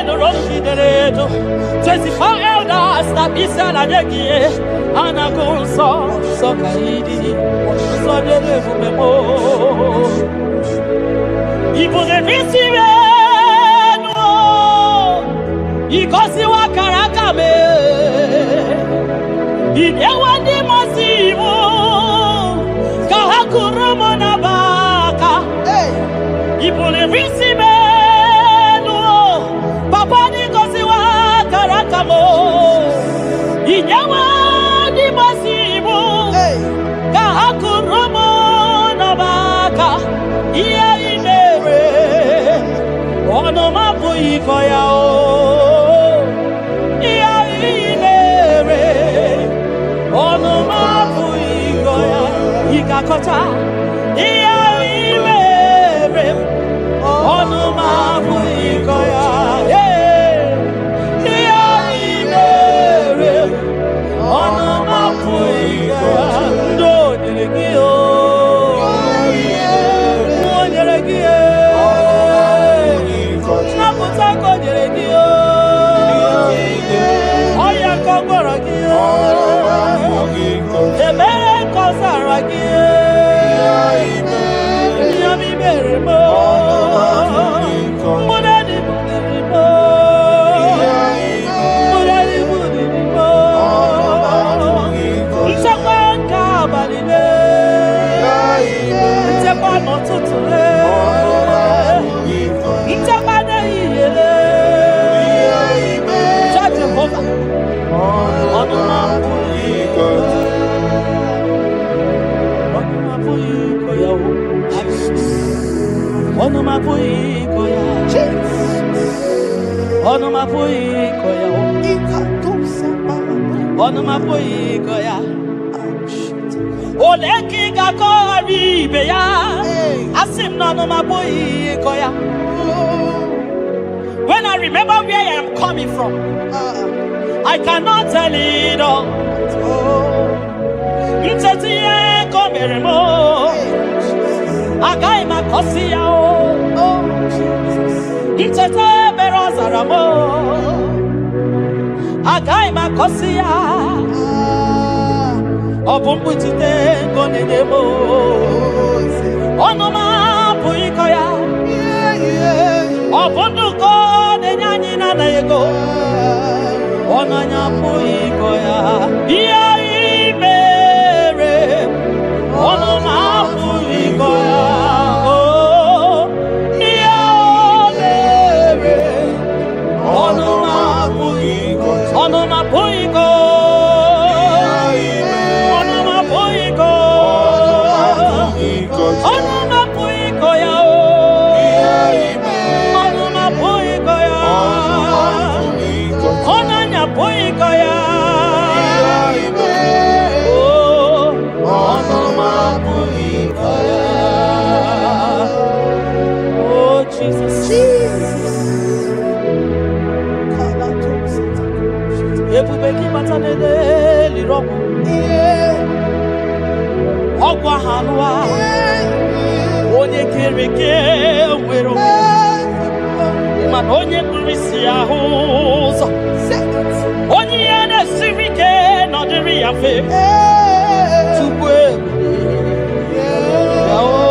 nụrụ ndidere edo 24 elders na isi ala nye gị a na-agụ nsọ ka ịdị nsọ dị ebube mo ibu na-ebisi Ikosi wakaraka me Idewa di masimu Kahakurumo na baka Ipune visi menu Papa ni kosi wakaraka mo Idewa di masimu Kahakurumo na baka Iya inere Ono mapu ikoya o Kota iya iwe onu mabu ikoya iya iwe onu mabu ikoya ndo nyelekio nyelekio na kota ko nyelekio Onomapuikoya. Onomapuikoya. Onomapuikoya. Oleki gakori beya. Asim nonomapuikoya. When I remember where I am coming from, I cannot tell it all. Mtetiye komeremo. Agai makosia o. Mtete berozaramo. Agai makosia. Obumbu tite konenemo. Onoma puikoya. Obundu konenyanyi na ego. Onanya puikoya. Iya imere. Onoma puikoya. Oh, iya imere. Onoma puikoya. Onoma puikoya. Ebubeki batanele lirobo. Ogwa halwa. Onye kereke wero. Man onye kurisi ahuzo. Onye ene sirike no diri afe. Tukwe. Biao.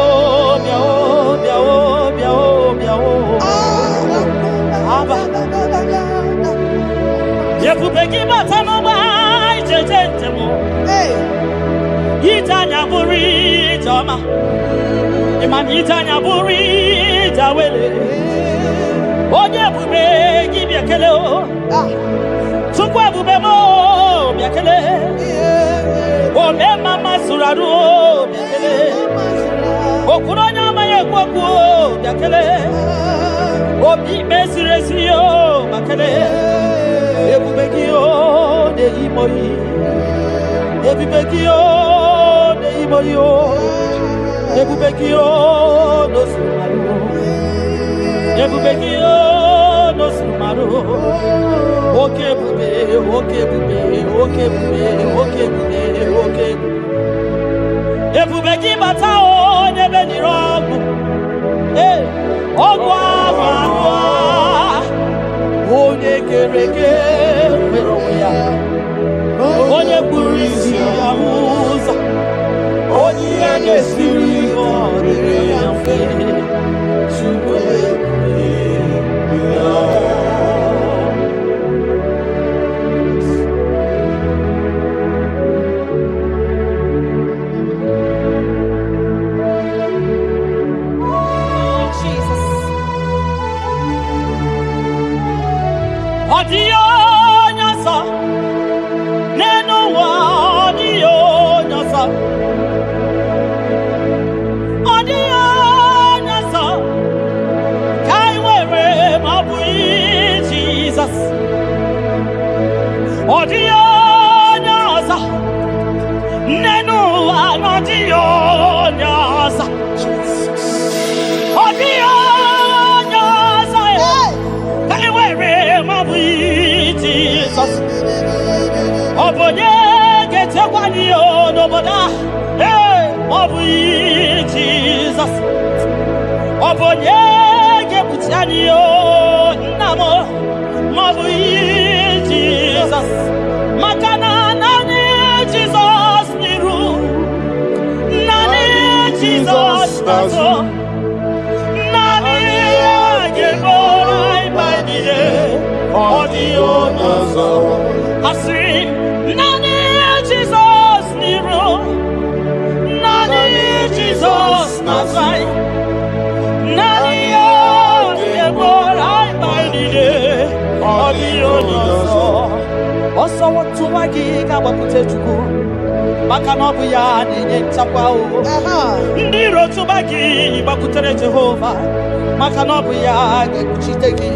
Aba. Yekubeki batano mai jejentemo. Itanya buri jama. Iman itanya buri jawele. Onye bube gibiakele o. Tukwe bube mo biakele. Ome mama suradu biakele. Okuronya maye kwaku biakele. Obi mesiresiyo makele. Ebubekio de imoyi. Ebubekio de imoyo. Ebubekio no sumaru. Ebubekio no sumaru. Okebube. Ebubeki batao nebe nirogu. Ogwa wanwa. Onye kereke meroya. Onye kurisi amuza. Onye agesiri odere yafe. Chukwe Adio nyasa, neno wa adio nyasa, adio nyasa, kai wewe mabui Jesus, adio nyasa, neno wa adio nyasa, adio nyasa, kai wewe Jesus, Obonye gete kwani onoboda, Obonye Jesus, Obonye gekutiani namo, Obonye Jesus, Makana nani Jesus niru, nani Jesus nazo, nani agebora ibaidie. Audio nazo, Asi, nani Jesus niru, nani Jesus nazai, nani agebora ibaidie. Audio nazo, oso watu wagi kabakute chuku. maka na ọ bụ ya na-enye nchekwa o. Ndị iro tụba gị gbakwutere Jehova maka na ọ bụ ya ga-ekpuchite gị.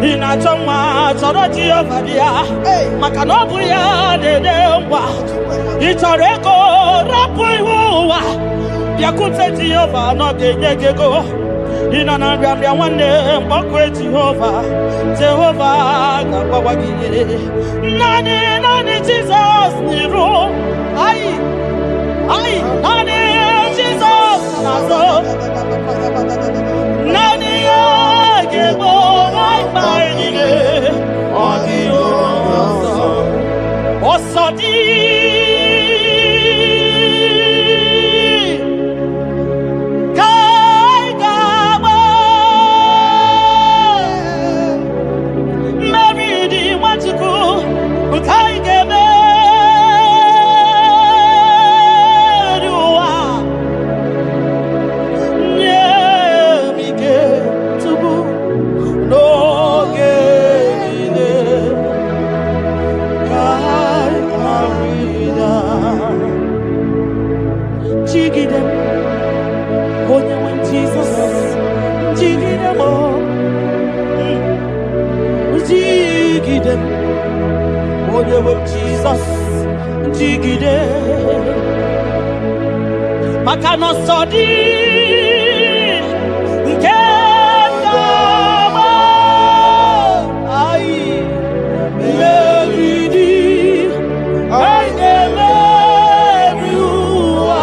Ị na-achọ nwa chọrọ Jehova bịa maka na ọ bụ ya na-enye ngwa. Ị chọrọ ego rapụ ihu ụwa bịakwute Jehova na ọ ga-enye gị ego. Ị nọ na nrịanrịa nwanne mgbakwe Jehova ga-agbawa gị naanị Jizọs n'iru naanị Jizọs n'azụ naanị ya ga-egbo mkpa anyị niile ọ dịghị ọsọ dị Jesus, jigide, maka no sodi, nke kama, meridi, meriwa,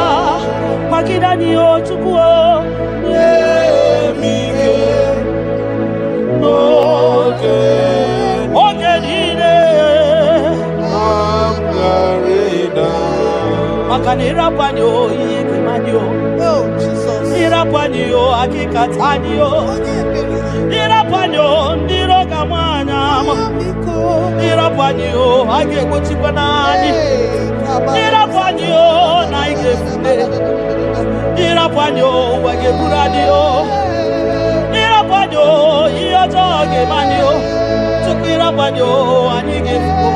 makida ni ochukuo, mike, Makanirapanyo ikimanyo oh Jesus irapanyo akikatanyo irapanyo ndiroga mwana irapanyo agekuchipanani irapanyo naigefune irapanyo wageburadio irapanyo iyotoge manyo tukirapanyo anigefu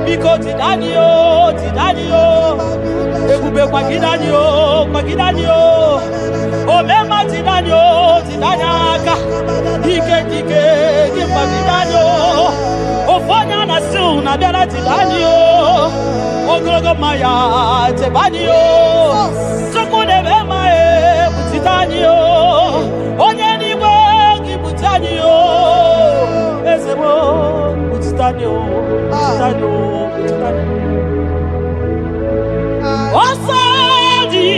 because tidanio ebube kwa gidanio omema tidanio tidanyaka dike kwa gidanio ofonya na su na biara tidanio ogologo maya tebanio sokune bema tidanio onye niwe gibutanio ezebo tidanio Osadi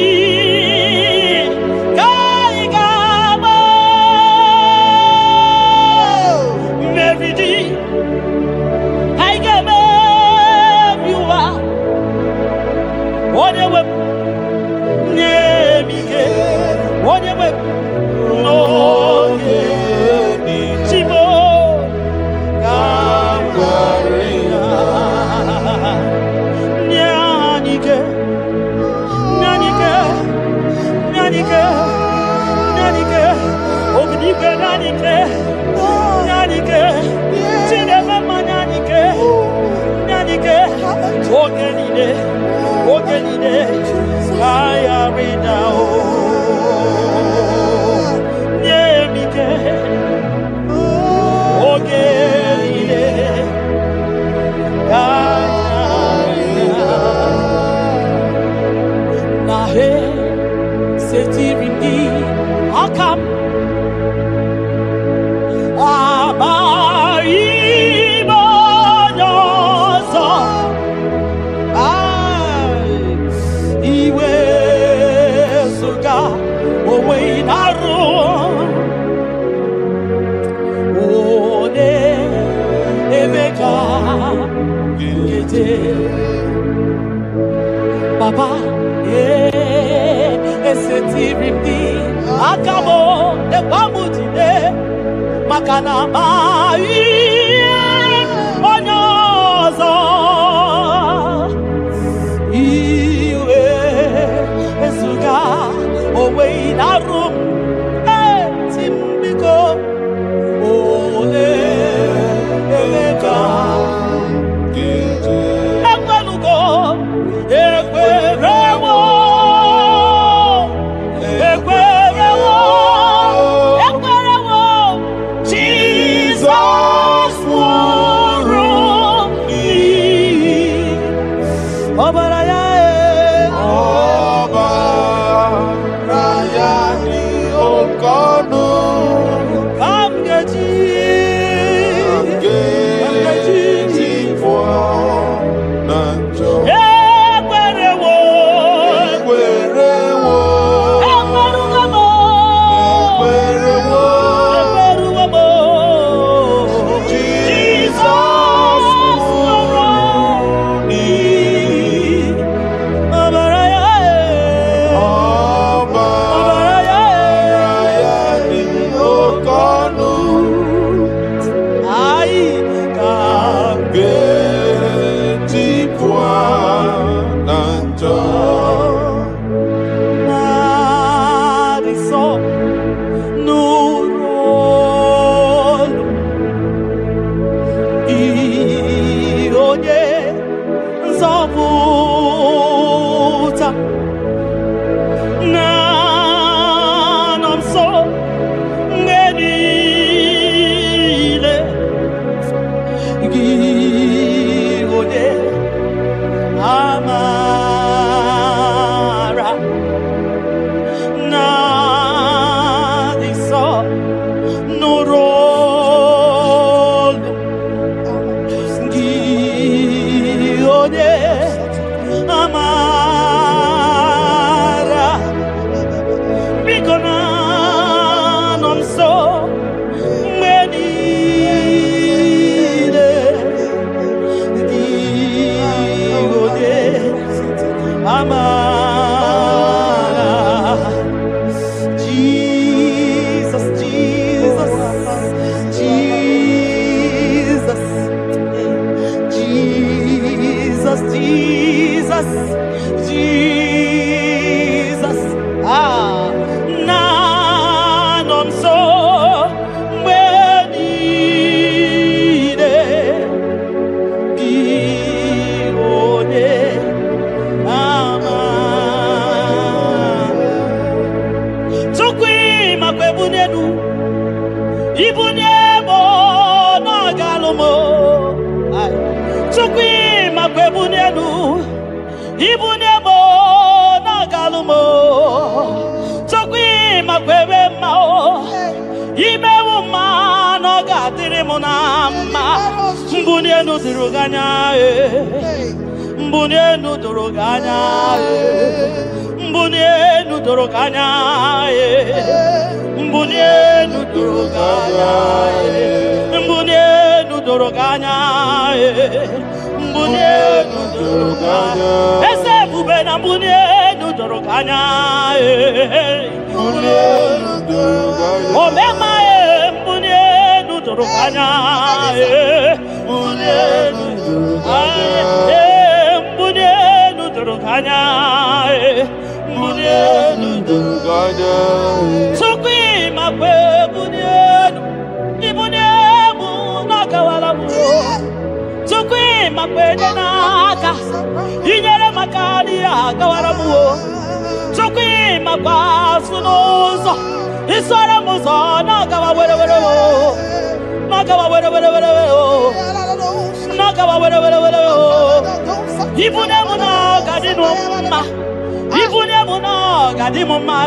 Kaigama Meridi Haigame Viwa Odewe Nemige Odewe No Chibo Kamgarina Nyanike Ognike nanike Chinema nanike Ogenide Aya rida o Nyemike Ogenide Nahe Setirindi Akam Iwe suga owe inaru Ode emeka gete Papa esetirindi akabo ekwamutide makana mai onyozo iwe esuga owe inaru timbiko ole emeka ekwelugo ekwe Ibuniemo na galumo. Chukwi makwebunienu. Ibuniemo na galumo. Chukwi makwebemao. Imewu ma no gadiri munama. Mbunienu diruganya. Mbunienu duruganya. Mbunienu duruganya. Mbunienu duruganya. Mbunienu duruganya. Mbunienu duruganya. Ese bubena mbunienu duruganya. Mbunienu duruganya. Omema mbunienu duruganya. Mbunienu duruganya. Mbunienu duruganya. Mbunienu duruganya. Sukwi makwe mbunienu. Ibuniemu nakawala mu. Sukwi makwe naka. Inyere makali akawala mu. Sukwi makwa sunuzo. Isara muzo nakawa were were wo. Nakawa were were were wo. Nakawa were were were wo. Ibuniemu nakadinu ma. Ibuniemu nakadimu ma.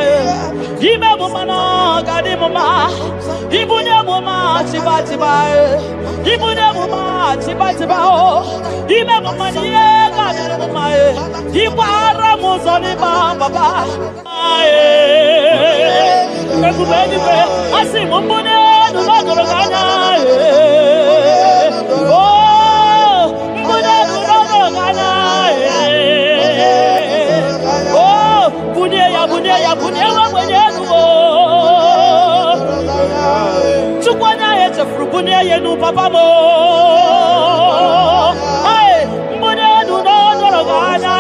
Ibuniemu nakadimu ma. Ibuniemu ma tiba tiba. Ibuniemu ma tiba tiba o. Ibuniemu ma niye kadimu ma. Ibara muzoni ba baba. Ekubeni pe asimu mbunienu nakadoganya. Oh, mbunienu nakadoganya. Oh, bunia wa mbunienu. Chukwana ete frubunia yenu papa mo. Hey, mbunienu nakadoganya.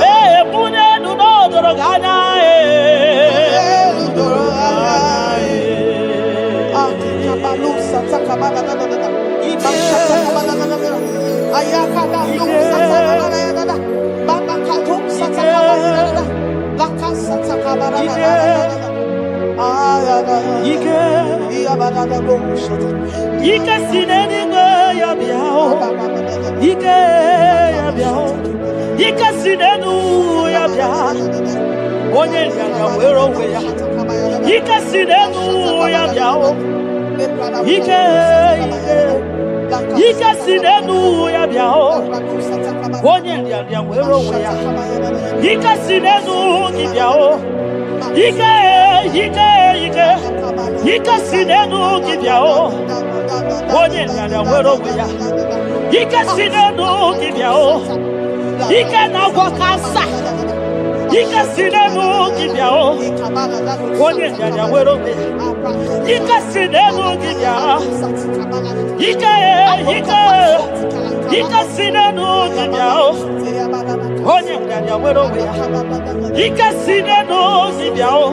Hey, mbunienu nakadoganya. Ike sineni ya biao. Ike ya biao. Ike sinenu ya biao. Onye ya wero we ya. Ike sinenu ya biao. Ike sinenu ya biao. Onye ya wero we ya. Ike sinenu ki biao. Ike sinenu ki biao. Onye ya wero we ya. Ike sinenu ki biao. Ike na wakasa. Ike sinenu ki biao. Onye ya wero we ya. Ike sinenu ki biao. Ike sinenu ki biao. Onye ya wero we ya. Ike sinenu ki biao.